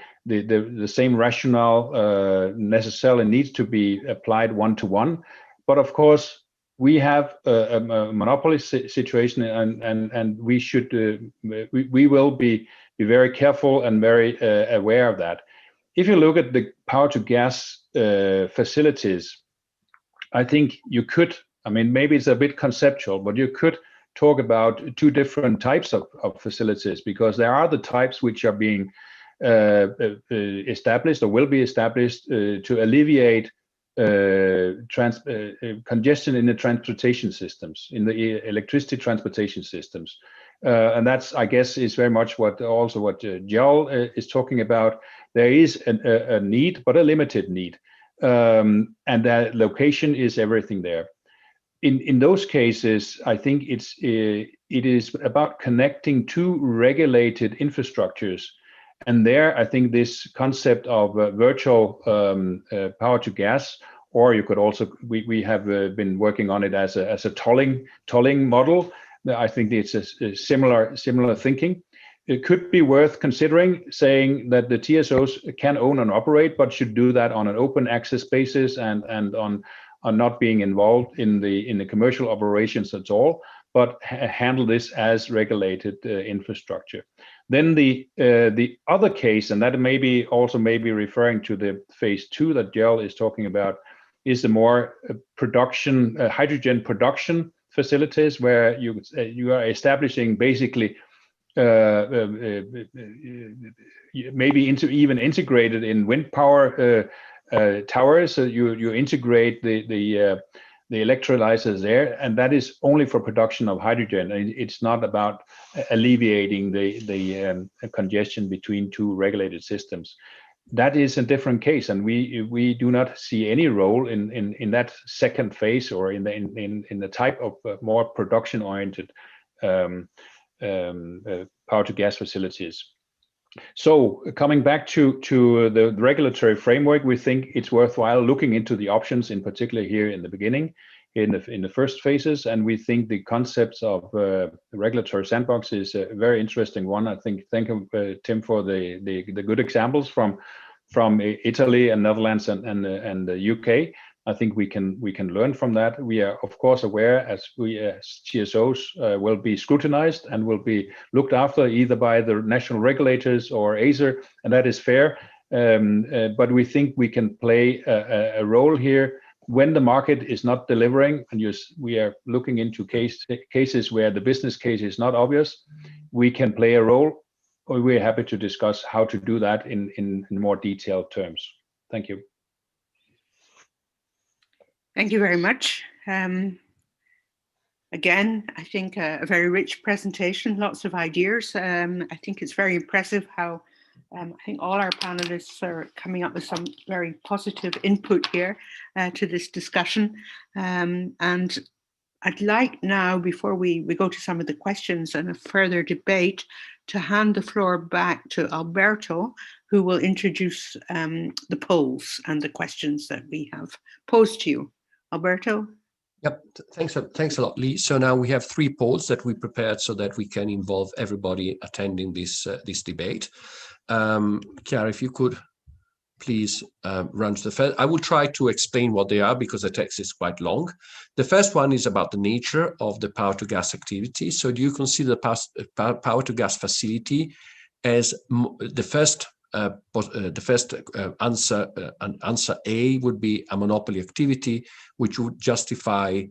same rationale necessarily needs to be applied one-to-one, but of course we have a monopoly situation, and we should we will be very careful and very aware of that. If you look at the power to gas facilities, I think you could, I mean, maybe it's a bit conceptual, but you could talk about two different types of facilities, because there are the types which are being established or will be established to alleviate congestion in the transportation systems, in the electricity transportation systems. And that's, I guess, is very much what Joel is talking about. There is a need, but a limited need. And that location is everything there. In those cases, I think it is about connecting two regulated infrastructures. And there, I think this concept of virtual power to gas, or you could also, we have been working on it as a tolling model. I think it's a similar thinking. It could be worth considering, saying that the TSOs can own and operate, but should do that on an open access basis and on not being involved in the commercial operations at all, but handle this as regulated infrastructure. Then the other case, and that may be referring to the phase 2 that Joel is talking about, is the more hydrogen production facilities, where you are establishing basically maybe even integrated in wind power towers. So you integrate the electrolyzers there, and that is only for production of hydrogen. It's not about alleviating the congestion between two regulated systems. That is a different case, and we do not see any role in that second phase, or in the type of more production-oriented power to gas facilities. So coming back to the regulatory framework, we think it's worthwhile looking into the options, in particular here in the beginning, in the first phases. And we think the concepts of regulatory sandbox is a very interesting one. I think, thank you, Tim, for the good examples from Italy and Netherlands and the UK. I think we can learn from that. We are, of course, aware, as we as TSOs will be scrutinized and will be looked after either by the national regulators or ACER, and that is fair. But we think we can play a role here when the market is not delivering, and we are looking into cases where the business case is not obvious. We can play a role, or we're happy to discuss how to do that in more detailed terms. Thank you. Thank you very much. Again, I think a very rich presentation, lots of ideas. I think it's very impressive how I think all our panelists are coming up with some very positive input here to this discussion. And I'd like now, before we go to some of the questions and a further debate, to hand the floor back to Alberto, who will introduce the polls and the questions that we have posed to you. Alberto? Yep, thanks a lot, Lee. So now we have 3 polls that we prepared so that we can involve everybody attending this debate. Chiara, if you could please run to the first. I will try to explain what they are because the text is quite long. The first one is about the nature of the power to gas activity. So do you consider the power to gas facility as the first answer? Answer A would be a monopoly activity, which would justify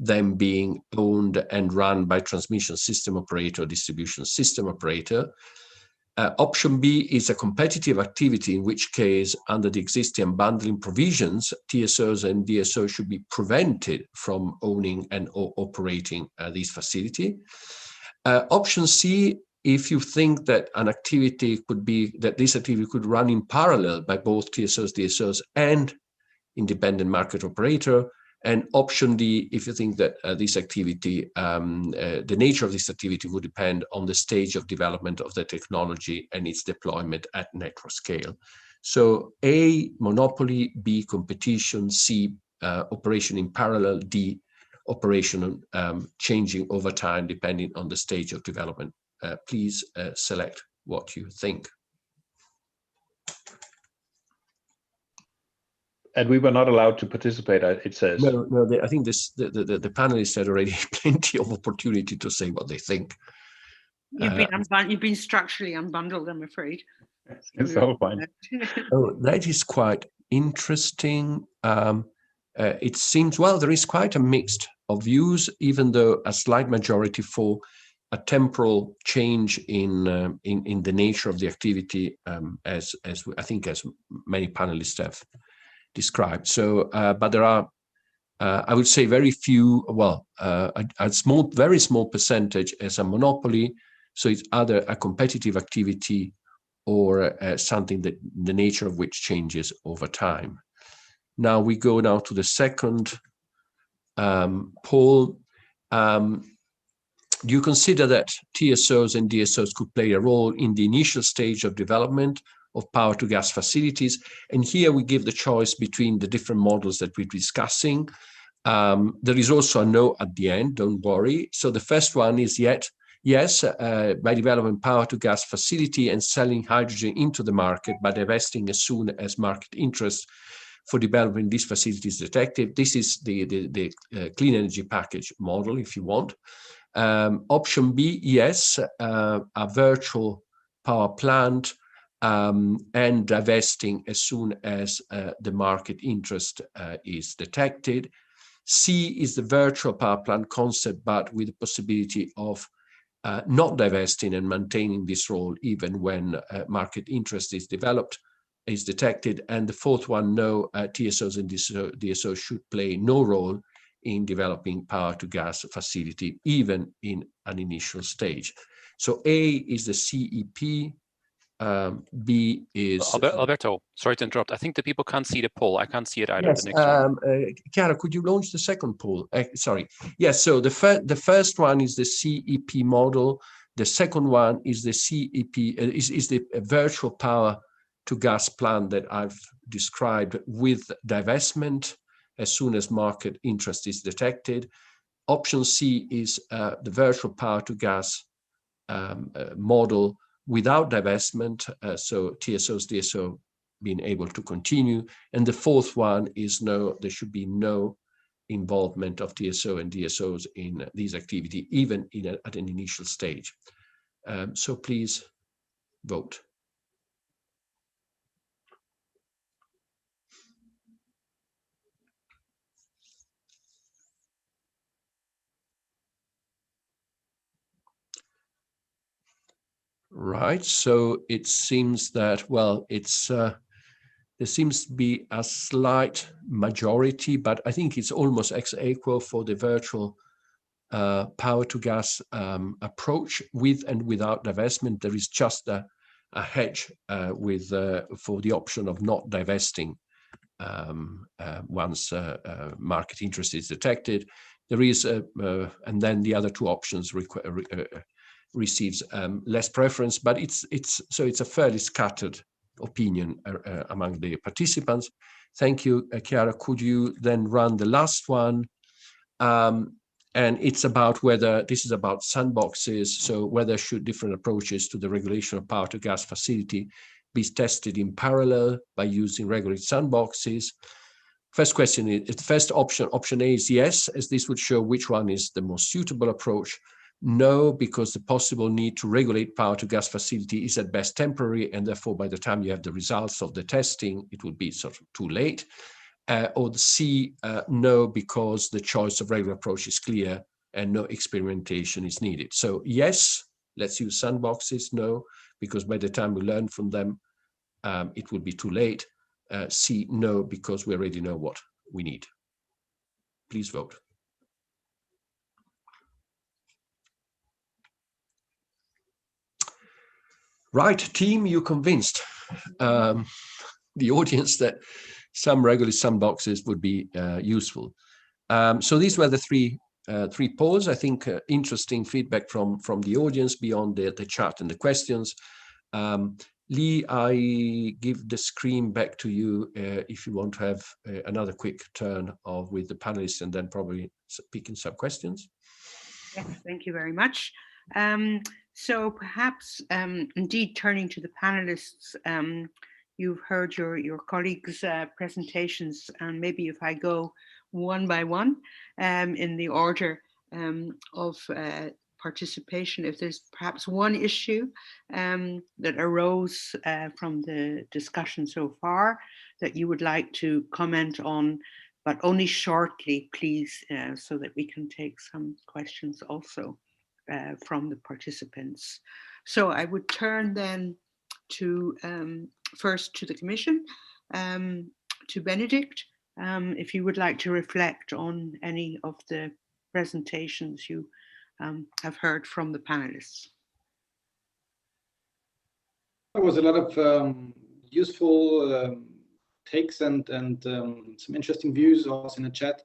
them being owned and run by transmission system operator or distribution system operator. Option B is a competitive activity, in which case, under the existing bundling provisions, TSOs and DSOs should be prevented from owning and operating these facilities. Option C, if you think that an activity could be, that this activity could run in parallel by both TSOs, DSOs, and independent market operator. And option D, if you think that this activity, the nature of this activity would depend on the stage of development of the technology and its deployment at network scale. So A, monopoly; B, competition; C, operation in parallel; D, operation changing over time depending on the stage of development. Please select what you think. And we were not allowed to participate, it says. No, I think the panelists had already plenty of opportunity to say what they think. You've been structurally unbundled, I'm afraid. It's all fine. Oh, that is quite interesting. It seems, well, there is quite a mix of views, even though a slight majority for a temporal change in the nature of the activity, as I think as many panelists have described. So, but there are, I would say, very few. Well, very small percentage as a monopoly. So it's either a competitive activity or something that the nature of which changes over time. Now we go now to the second poll. Do you consider that TSOs and DSOs could play a role in the initial stage of development of power to gas facilities? And here we give the choice between the different models that we're discussing. There is also a no at the end, don't worry. So the first one is yes, by developing power to gas facility and selling hydrogen into the market, by divesting as soon as market interest for developing these facilities detected. This is the clean energy package model, if you want. Option B, yes, a virtual power plant and divesting as soon as the market interest is detected. C is the virtual power plant concept, but with the possibility of not divesting and maintaining this role even when market interest is detected. And the fourth one, no, TSOs and DSOs should play no role in developing power to gas facility, even in an initial stage. So A is the CEP, B is... Alberto, sorry to interrupt. I think the people can't see the poll. I can't see it either. Yes, the next one. Chiara, could you launch the second poll? Sorry. Yes, so the first one is the CEP model. The second one is the CEP, is the virtual power to gas plant that I've described with divestment as soon as market interest is detected. Option C is the virtual power to gas model without divestment, so TSOs, DSO being able to continue. And the fourth one is no, there should be no involvement of TSO and DSOs in these activities, even at an initial stage. So please vote. Right, so it seems that, well, there seems to be a slight majority, but I think it's almost ex aequo for the virtual power to gas approach with and without divestment. There is just a hedge for the option of not divesting once market interest is detected. There is, and then the other two options receives less preference, but it's a fairly scattered opinion among the participants. Thank you, Chiara. Could you then run the last one And it's about whether this is about sandboxes. So whether should different approaches to the regulation of power to gas facility be tested in parallel by using regulated sandboxes. First question is, the first option A is yes, as this would show which one is the most suitable approach. No, because the possible need to regulate power to gas facility is at best temporary, and therefore by the time you have the results of the testing, it would be sort of too late. Or the C, no, because the choice of regular approach is clear and no experimentation is needed. So yes, let's use sandboxes. No, because by the time we learn from them, it would be too late. C, no, because we already know what we need. Please vote. Right, team, you convinced the audience that some regular sandboxes would be useful. So these were the three polls. I think interesting feedback from the audience beyond the chat and the questions. Lee, I give the screen back to you if you want to have another quick turn with the panelists and then probably picking some questions. Yes, thank you very much. So perhaps indeed turning to the panelists, you've heard your colleagues' presentations, and maybe if I go one by one in the order of participation, if there's perhaps one issue that arose from the discussion so far that you would like to comment on, but only shortly, please, so that we can take some questions also from the participants. So I would turn then to first to the Commission, to Benedict, if you would like to reflect on any of the presentations you have heard from the panelists. There was a lot of useful takes and some interesting views also in the chat.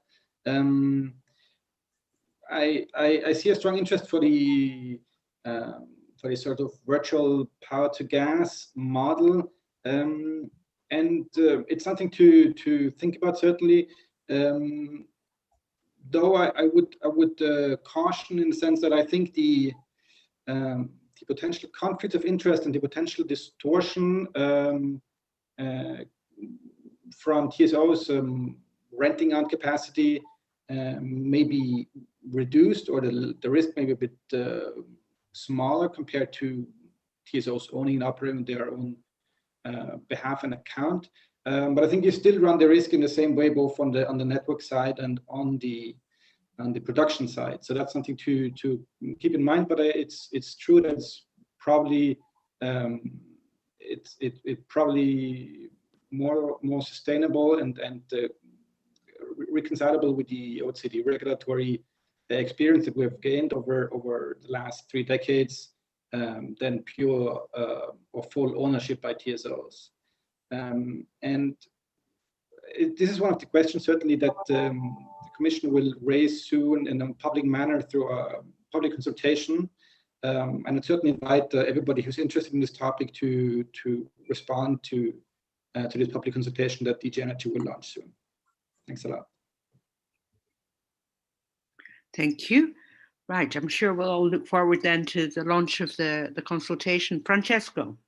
I see a strong interest for the sort of virtual power to gas model, and it's something to think about certainly. Though I would caution in the sense that I think the potential conflict of interest and the potential distortion from TSOs renting out capacity may be reduced, or the risk may be a bit smaller compared to TSOs owning and operating their own behalf and account. But I think you still run the risk in the same way, both on the network side and on the production side. So that's something to keep in mind. But it's true that it's probably probably more sustainable and reconcilable with the, I would say, the regulatory experience that we've gained over the last 3 decades than pure or full ownership by TSOs. And this is one of the questions certainly that the Commission will raise soon in a public manner through a public consultation. And I'd certainly invite everybody who's interested in this topic to respond to this public consultation that DG Energy will launch soon. Thanks a lot. Thank you. Right, I'm sure we'll all look forward then to the launch of the consultation. Francesco.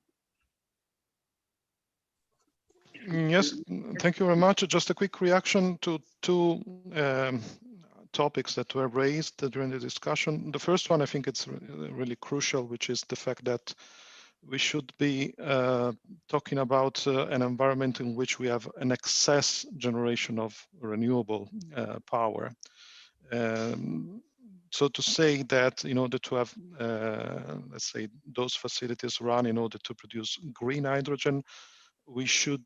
Yes, thank you very much. Just a quick reaction to 2 topics that were raised during the discussion. The first one, I think it's really crucial, which is the fact that we should be talking about an environment in which we have an excess generation of renewable power. So to say that in order to have, let's say, those facilities run in order to produce green hydrogen, we should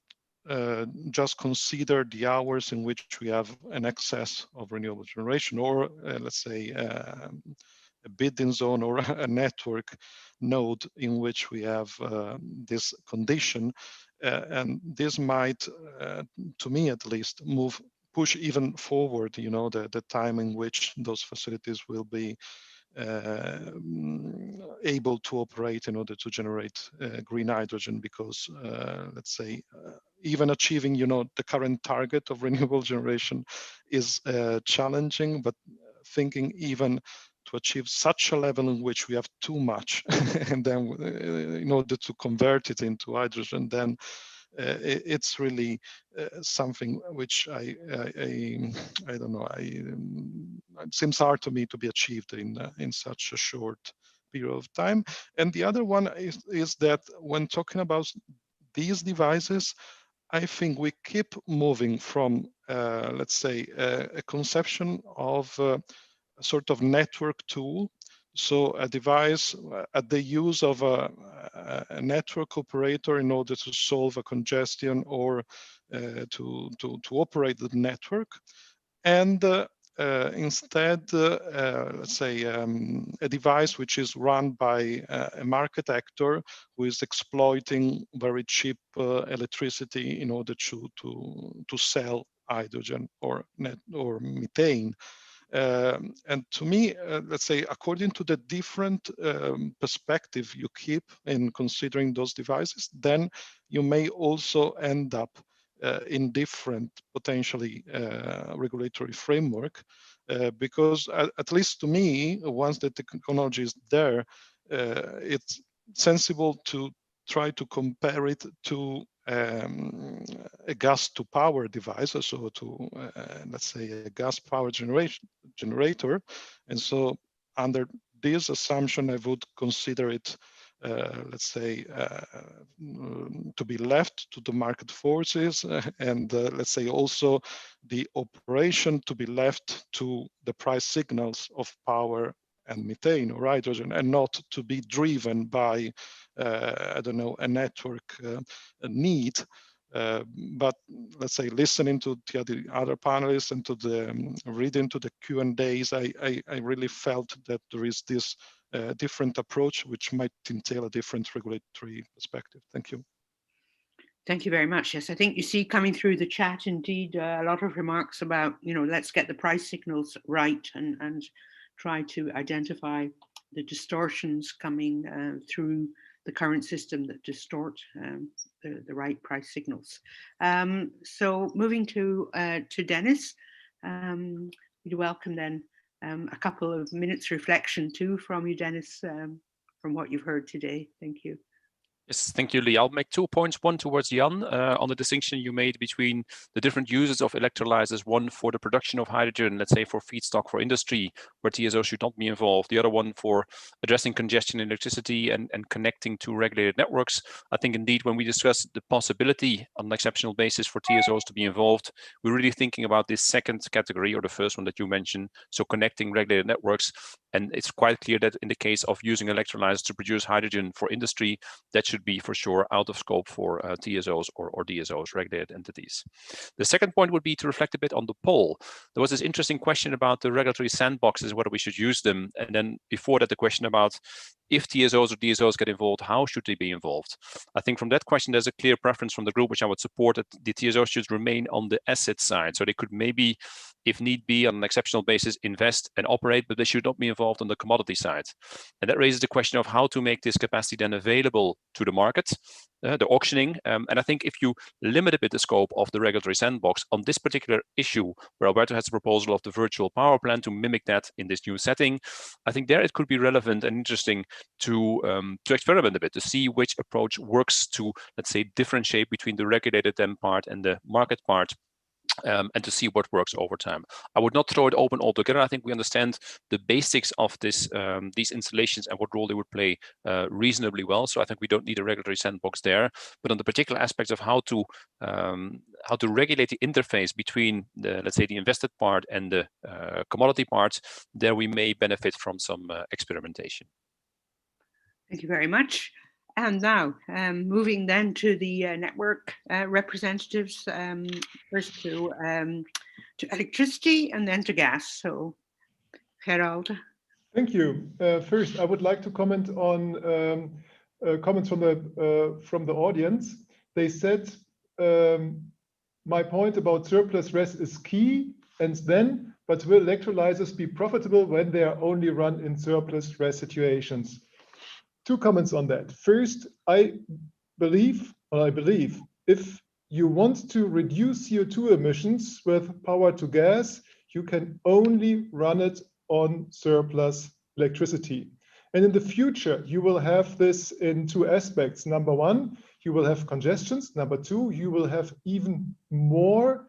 just consider the hours in which we have an excess of renewable generation, or let's say a bidding zone or a network node in which we have this condition. And this might, to me at least, push even forward, the time in which those facilities will be able to operate in order to generate green hydrogen, because let's say even achieving, the current target of renewable generation is challenging, but thinking even to achieve such a level in which we have too much, and then in order to convert it into hydrogen, then it's really something which I don't know. It seems hard to me to be achieved in such a short period of time. And the other one is that when talking about these devices, I think we keep moving from, let's say, a conception of a sort of network tool. So a device at the use of a network operator in order to solve a congestion or to operate the network. And instead, let's say, a device which is run by a market actor who is exploiting very cheap electricity in order to sell hydrogen or methane. And to me, let's say, according to the different perspective you keep in considering those devices, then you may also end up in different potentially regulatory framework, because at least to me, once the technology is there, it's sensible to try to compare it to a gas to power device, so to let's say a gas power generator. And so under this assumption, I would consider it let's say to be left to the market forces, and let's say also the operation to be left to the price signals of power and methane or hydrogen, and not to be driven by I don't know, a network need. But let's say listening to the other panelists and to the reading to the Q&As, I really felt that there is this different approach which might entail a different regulatory perspective. Thank you. Thank you very much. Yes, I think you see coming through the chat, indeed, a lot of remarks about, let's get the price signals right and try to identify the distortions coming through the current system that distort the right price signals. So moving to Dennis, we'd welcome then a couple of minutes reflection too from you, Dennis, from what you've heard today. Thank you. Yes, thank you, Lee. I'll make 2 points. One towards Jan on the distinction you made between the different uses of electrolyzers. One for the production of hydrogen, let's say for feedstock for industry, where TSO should not be involved. The other one for addressing congestion in electricity and connecting to regulated networks. I think indeed when we discuss the possibility on an exceptional basis for TSOs to be involved, we're really thinking about this second category, or the first one that you mentioned, so connecting regulated networks. And it's quite clear that in the case of using electrolyzers to produce hydrogen for industry, that should be for sure out of scope for TSOs or DSOs, regulated entities. The second point would be to reflect a bit on the poll. There was this interesting question about the regulatory sandboxes, whether we should use them. And then before that, the question about if TSOs or DSOs get involved, how should they be involved? I think from that question, there's a clear preference from the group, which I would support, that the TSOs should remain on the asset side. So they could maybe, if need be, on an exceptional basis, invest and operate, but they should not be involved on the commodity side. And that raises the question of how to make this capacity then available to the market, the auctioning. And I think if you limit a bit the scope of the regulatory sandbox on this particular issue, where Alberto has a proposal of the virtual power plant to mimic that in this new setting, I think there it could be relevant and interesting to experiment a bit, to see which approach works to, let's say, differentiate between the regulated part and the market part. And to see what works over time. I would not throw it open altogether. I think we understand the basics of this, these installations and what role they would play reasonably well. So I think we don't need a regulatory sandbox there. But on the particular aspects of how to regulate the interface between the, let's say, the invested part and the commodity part, there we may benefit from some experimentation. Thank you very much. And now, moving then to the network representatives, first to electricity and then to gas. So, Gerald. Thank you. First, I would like to comment on comments from the audience. They said, my point about surplus RES is key, and then, but will electrolyzers be profitable when they are only run in surplus RES situations? 2 comments on that. First, I believe if you want to reduce CO2 emissions with power to gas, you can only run it on surplus electricity. And in the future, you will have this in two aspects. Number one, you will have congestions. Number two, you will have even more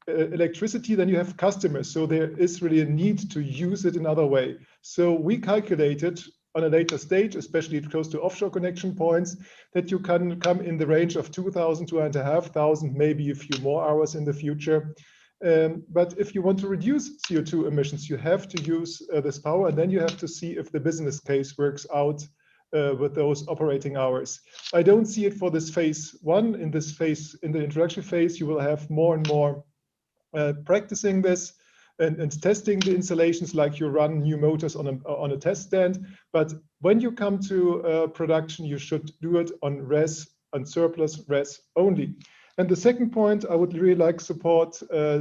electricity than you have customers. So there is really a need to use it another way. So we calculated on a later stage, especially close to offshore connection points, that you can come in the range of 2,000 to 2,500, maybe a few more hours in the future. But if you want to reduce CO2 emissions, you have to use this power, and then you have to see if the business case works out with those operating hours. I don't see it for this phase one. In this phase, in the introduction phase, you will have more and more practicing this and testing the installations, like you run new motors on a test stand. But when you come to production, you should do it on res, on surplus res only. And the second point, I would really like support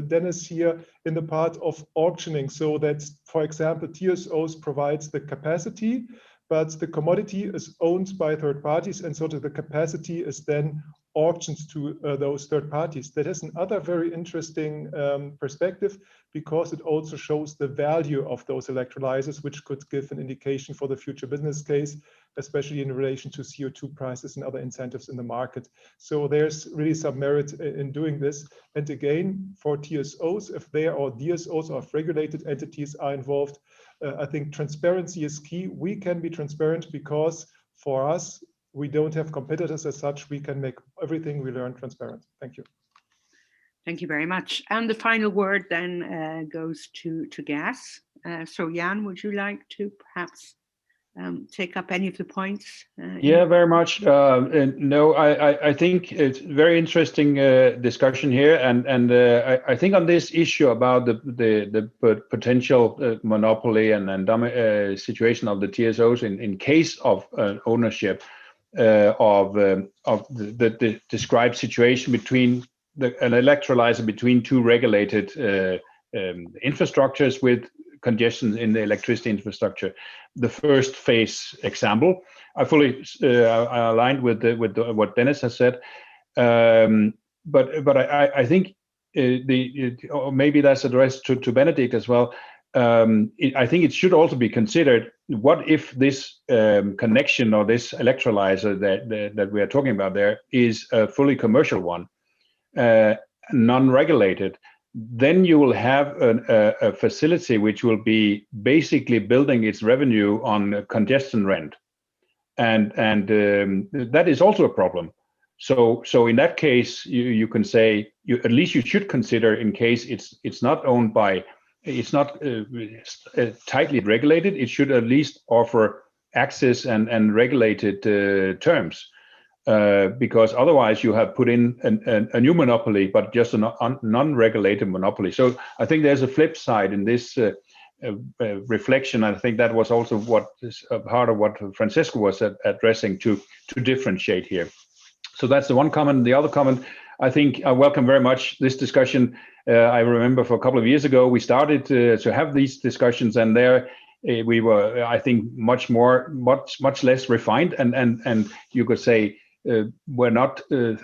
Dennis here in the part of auctioning, so that, for example, TSOs provides the capacity, but the commodity is owned by third parties, and so the capacity is then auctioned to those third parties. That is another very interesting perspective, because it also shows the value of those electrolyzers, which could give an indication for the future business case, especially in relation to CO2 prices and other incentives in the market. So there's really some merit in doing this. And again, for TSOs, if they are, or DSOs, or if regulated entities are involved, I think transparency is key. We can be transparent because for us, we don't have competitors as such. We can make everything we learn transparent. Thank you. Thank you very much. And the final word then goes to gas. So Jan, would you like to perhaps take up any of the points? Yeah, very much. No, I think it's very interesting discussion here, and I think on this issue about the potential monopoly and situation of the TSOs in case of ownership of the described situation between an electrolyzer between two regulated infrastructures with congestion in the electricity infrastructure. The first phase example, I fully aligned with what Dennis has said, but I think maybe that's addressed to Benedict as well. I think it should also be considered, what if this connection or this electrolyzer that we are talking about there is a fully commercial one, non-regulated? Then you will have a facility which will be basically building its revenue on congestion rent, and that is also a problem. So in that case, you can say at least you should consider, in case it's not owned by, it's not tightly regulated, it should at least offer access and regulated terms. Because otherwise you have put in a new monopoly, but just a non-regulated monopoly. So I think there's a flip side in this reflection. I think that was also what is part of what Francesco was addressing, to differentiate here. So that's the one comment. The other comment, I think I welcome very much this discussion. I remember for a couple of years ago, we started to have these discussions, and there we were, I think, much less refined, and you could say,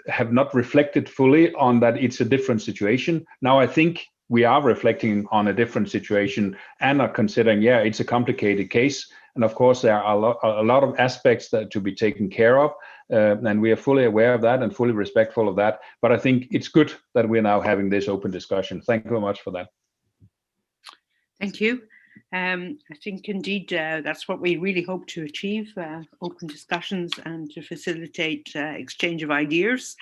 have not reflected fully on that it's a different situation. Now I think we are reflecting on a different situation and are considering, yeah, it's a complicated case, and of course there are a lot of aspects that to be taken care of, and we are fully aware of that and fully respectful of that. But I think it's good that we're now having this open discussion. Thank you very much for that. Thank you. I think indeed that's what we really hope to achieve, open discussions and to facilitate exchange of ideas.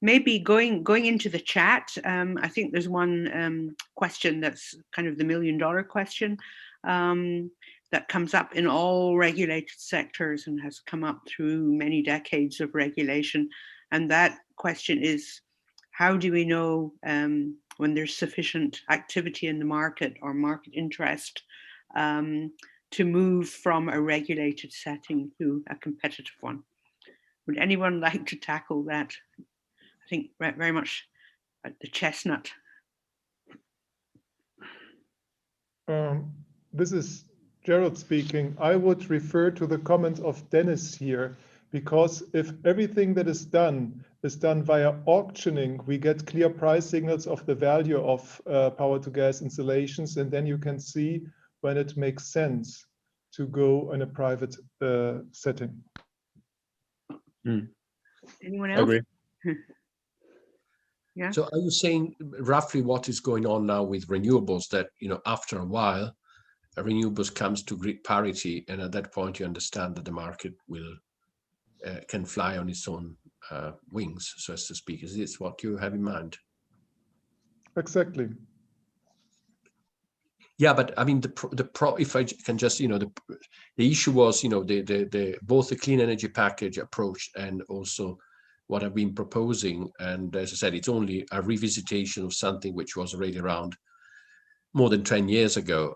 Maybe going into the chat, I think there's one question that's kind of the million-dollar question that comes up in all regulated sectors and has come up through many decades of regulation. And that question is, how do we know when there's sufficient activity in the market or market interest to move from a regulated setting to a competitive one? Would anyone like to tackle that? I think very much the chestnut. This is Gerald speaking. I would refer to the comment of Dennis here, because if everything that is done via auctioning, we get clear price signals of the value of power to gas installations, and then you can see when it makes sense to go in a private setting. Anyone else? Agree. Yeah. So are you saying roughly what is going on now with renewables, that, you know, after a while, renewables comes to grid parity, and at that point you understand that the market will can fly on its own wings, so as to speak? Is this what you have in mind? Exactly. Yeah, but I mean, if I can just, you know, the issue was, you know, both the clean energy package approach and also what I've been proposing. And as I said, it's only a revisitation of something which was already around more than 10 years ago,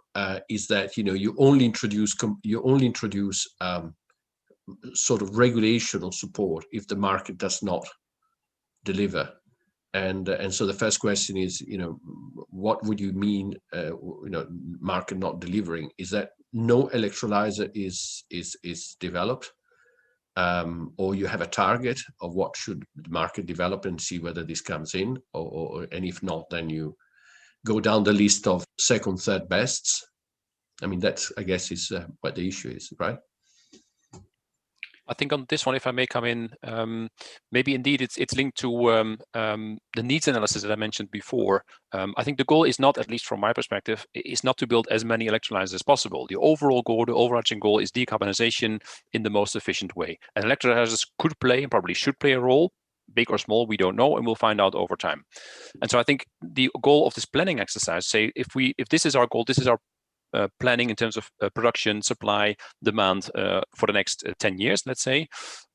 is that, you know, you only introduce sort of regulation or support if the market does not deliver. And so the first question is, you know, what would you mean, you know, market not delivering? Is that no electrolyzer is developed, or you have a target of what should the market develop and see whether this comes in, and if not, then you go down the list of second, third bests. I mean, that's, I guess, is what the issue is, right? I think on this one, if I may come in, maybe indeed it's linked to the needs analysis that I mentioned before. I think the goal is not, at least from my perspective, is not to build as many electrolyzers as possible. The overall goal, the overarching goal, is decarbonization in the most efficient way. And electrolyzers could play, and probably should play, a role, big or small, we don't know, and we'll find out over time. And so I think the goal of this planning exercise, say, if this is our goal, this is our planning in terms of production, supply, demand for the next 10 years, let's say,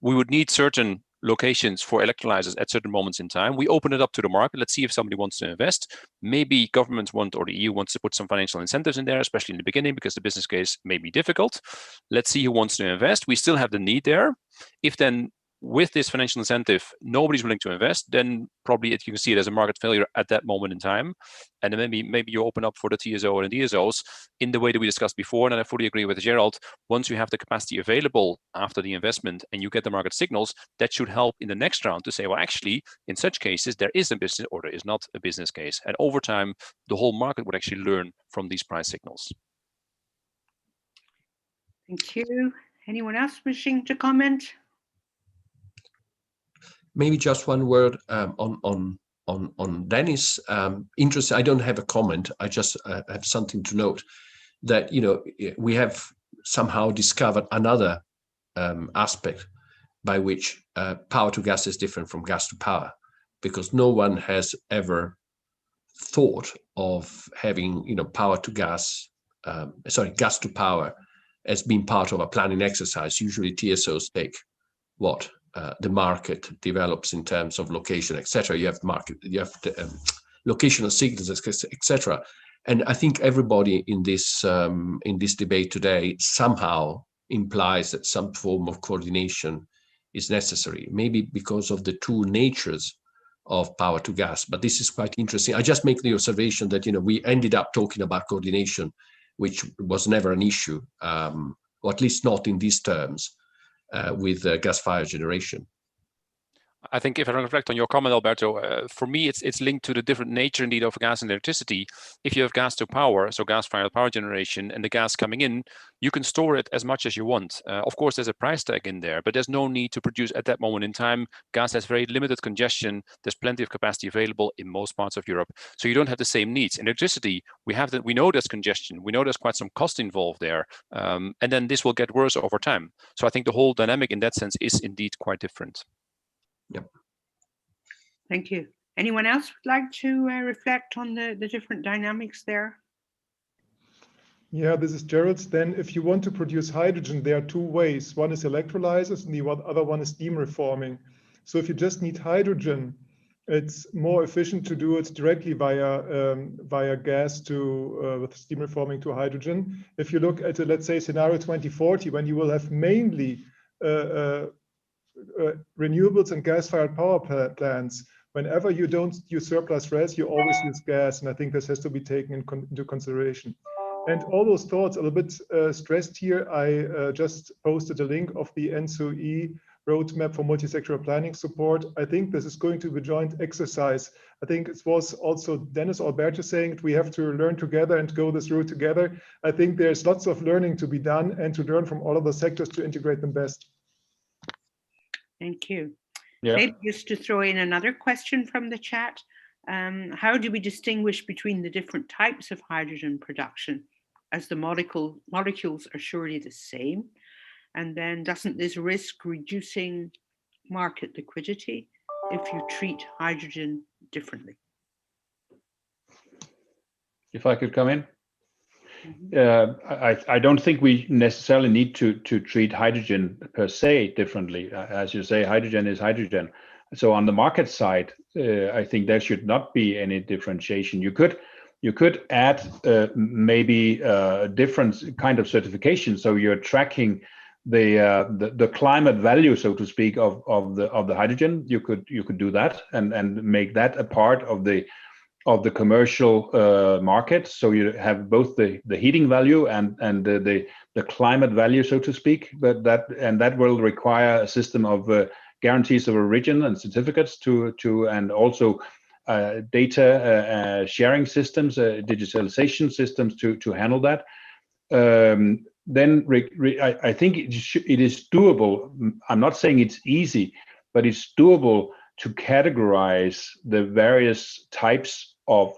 we would need certain locations for electrolyzers at certain moments in time. We open it up to the market. Let's see if somebody wants to invest. Maybe governments want, or the EU wants to put some financial incentives in there, especially in the beginning, because the business case may be difficult. Let's see who wants to invest. We still have the need there. If then, with this financial incentive, nobody's willing to invest, then probably you can see it as a market failure at that moment in time. And then maybe you open up for the TSO and the DSOs in the way that we discussed before. And I fully agree with Gerald. Once you have the capacity available after the investment and you get the market signals, that should help in the next round to say, well, actually, in such cases, there is a business or there is not a business case. And over time, the whole market would actually learn from these price signals. Thank you. Anyone else wishing to comment? Maybe just one word on Dennis. Interesting. I don't have a comment. I just have something to note, that, you know, we have somehow discovered another aspect by which power to gas is different from gas to power, because no one has ever thought of having, you know, power to gas, gas to power as being part of a planning exercise. Usually TSOs take what the market develops in terms of location, etc. You have locational signals, etc. And I think everybody in this debate today somehow implies that some form of coordination is necessary, maybe because of the two natures of power to gas. But this is quite interesting. I just make the observation that, you know, we ended up talking about coordination, which was never an issue, or at least not in these terms, with gas-fired generation. I think if I reflect on your comment, Alberto, for me, it's linked to the different nature indeed of gas and electricity. If you have gas to power, so gas-fired power generation, and the gas coming in, you can store it as much as you want. Of course, there's a price tag in there, but there's no need to produce at that moment in time. Gas has very limited congestion. There's plenty of capacity available in most parts of Europe. So you don't have the same needs. In electricity, we know there's congestion. We know there's quite some cost involved there. And then this will get worse over time. So I think the whole dynamic in that sense is indeed quite different. Yep. Thank you. Anyone else would like to reflect on the different dynamics there? Yeah, this is Gerald. Then if you want to produce hydrogen, there are two ways. One is electrolyzers and the other one is steam reforming. So if you just need hydrogen, it's more efficient to do it directly via gas to with steam reforming to hydrogen. If you look at, let's say, scenario 2040, when you will have mainly renewables and gas-fired power plants, whenever you don't use surplus res, you always use gas, and I think this has to be taken into consideration. And all those thoughts are a little bit stressed here. I just posted a link of the NSOE roadmap for multi-sectoral planning support. I think this is going to be a joint exercise. I think it was also Dennis Alberto saying we have to learn together and go this route together. I think there's lots of learning to be done and to learn from all of the sectors to integrate them best. Thank you. Yeah. Maybe just to throw in another question from the chat. How do we distinguish between the different types of hydrogen production, as the molecules are surely the same? And then doesn't this risk reducing market liquidity if you treat hydrogen differently? If I could come in. I don't think we necessarily need to treat hydrogen per se differently. As you say, hydrogen is hydrogen. So on the market side, I think there should not be any differentiation. You could add maybe a different kind of certification. So you're tracking the climate value, so to speak, of the hydrogen. You could do that and make that a part of the commercial market. So you have both the heating value and the climate value, so to speak. But that will require a system of guarantees of origin and certificates and also data sharing systems, digitalization systems to handle that. Then I think it is doable. I'm not saying it's easy, but it's doable to categorize the various types of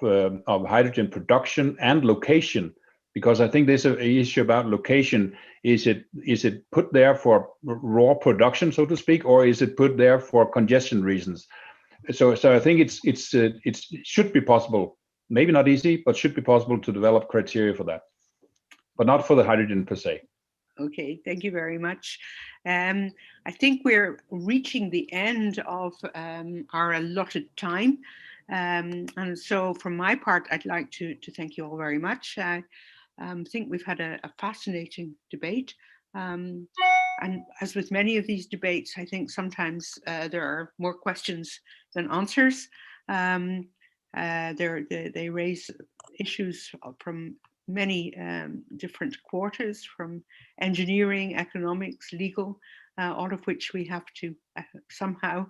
hydrogen production and location, because I think there's an issue about location. Is it put there for raw production, so to speak, or is it put there for congestion reasons? So I think it should be possible, maybe not easy, but should be possible to develop criteria for that, but not for the hydrogen per se. Okay, thank you very much. I think we're reaching the end of our allotted time. And so from my part, I'd like to thank you all very much. I think we've had a fascinating debate. And as with many of these debates, I think sometimes there are more questions than answers. They raise issues from many different quarters, from engineering, economics, legal, all of which we have to somehow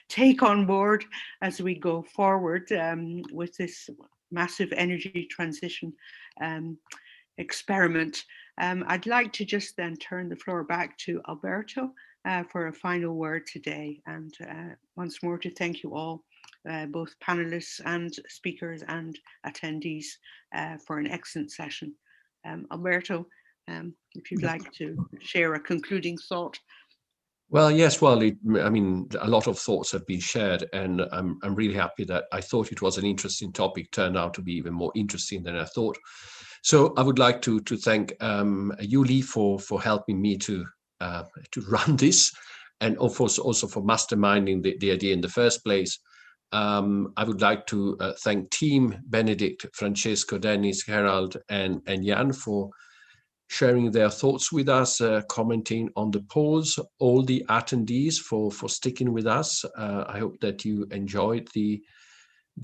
take on board as we go forward with this massive energy transition experiment. I'd like to just then turn the floor back to Alberto for a final word today, and once more to thank you all, both panelists and speakers and attendees, for an excellent session. Alberto, if you'd like to share a concluding thought. Well, yes, well, I mean, a lot of thoughts have been shared, and I'm really happy that I thought it was an interesting topic, turned out to be even more interesting than I thought. So I would like to thank you, Lee, for helping me to run this, and of course also for masterminding the idea in the first place. I would like to thank team Benedict, Francesco, Dennis, Gerald, and Jan for sharing their thoughts with us, commenting on the polls, all the attendees for sticking with us. I hope that you enjoyed the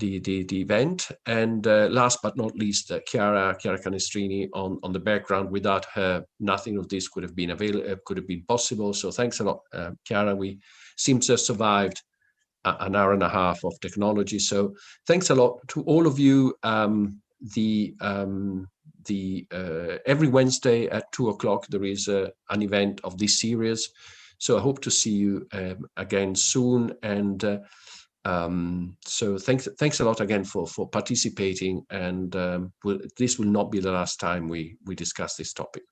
event. And last but not least, Chiara Canestrini on the background. Without her, nothing of this could have been possible. So thanks a lot, Chiara. We seem to have survived an hour and a half of technology. So thanks a lot to all of you. Every Wednesday at 2 o'clock there is an event of this series. So I hope to see you again soon. And so thanks a lot again for participating. And this will not be the last time we discuss this topic.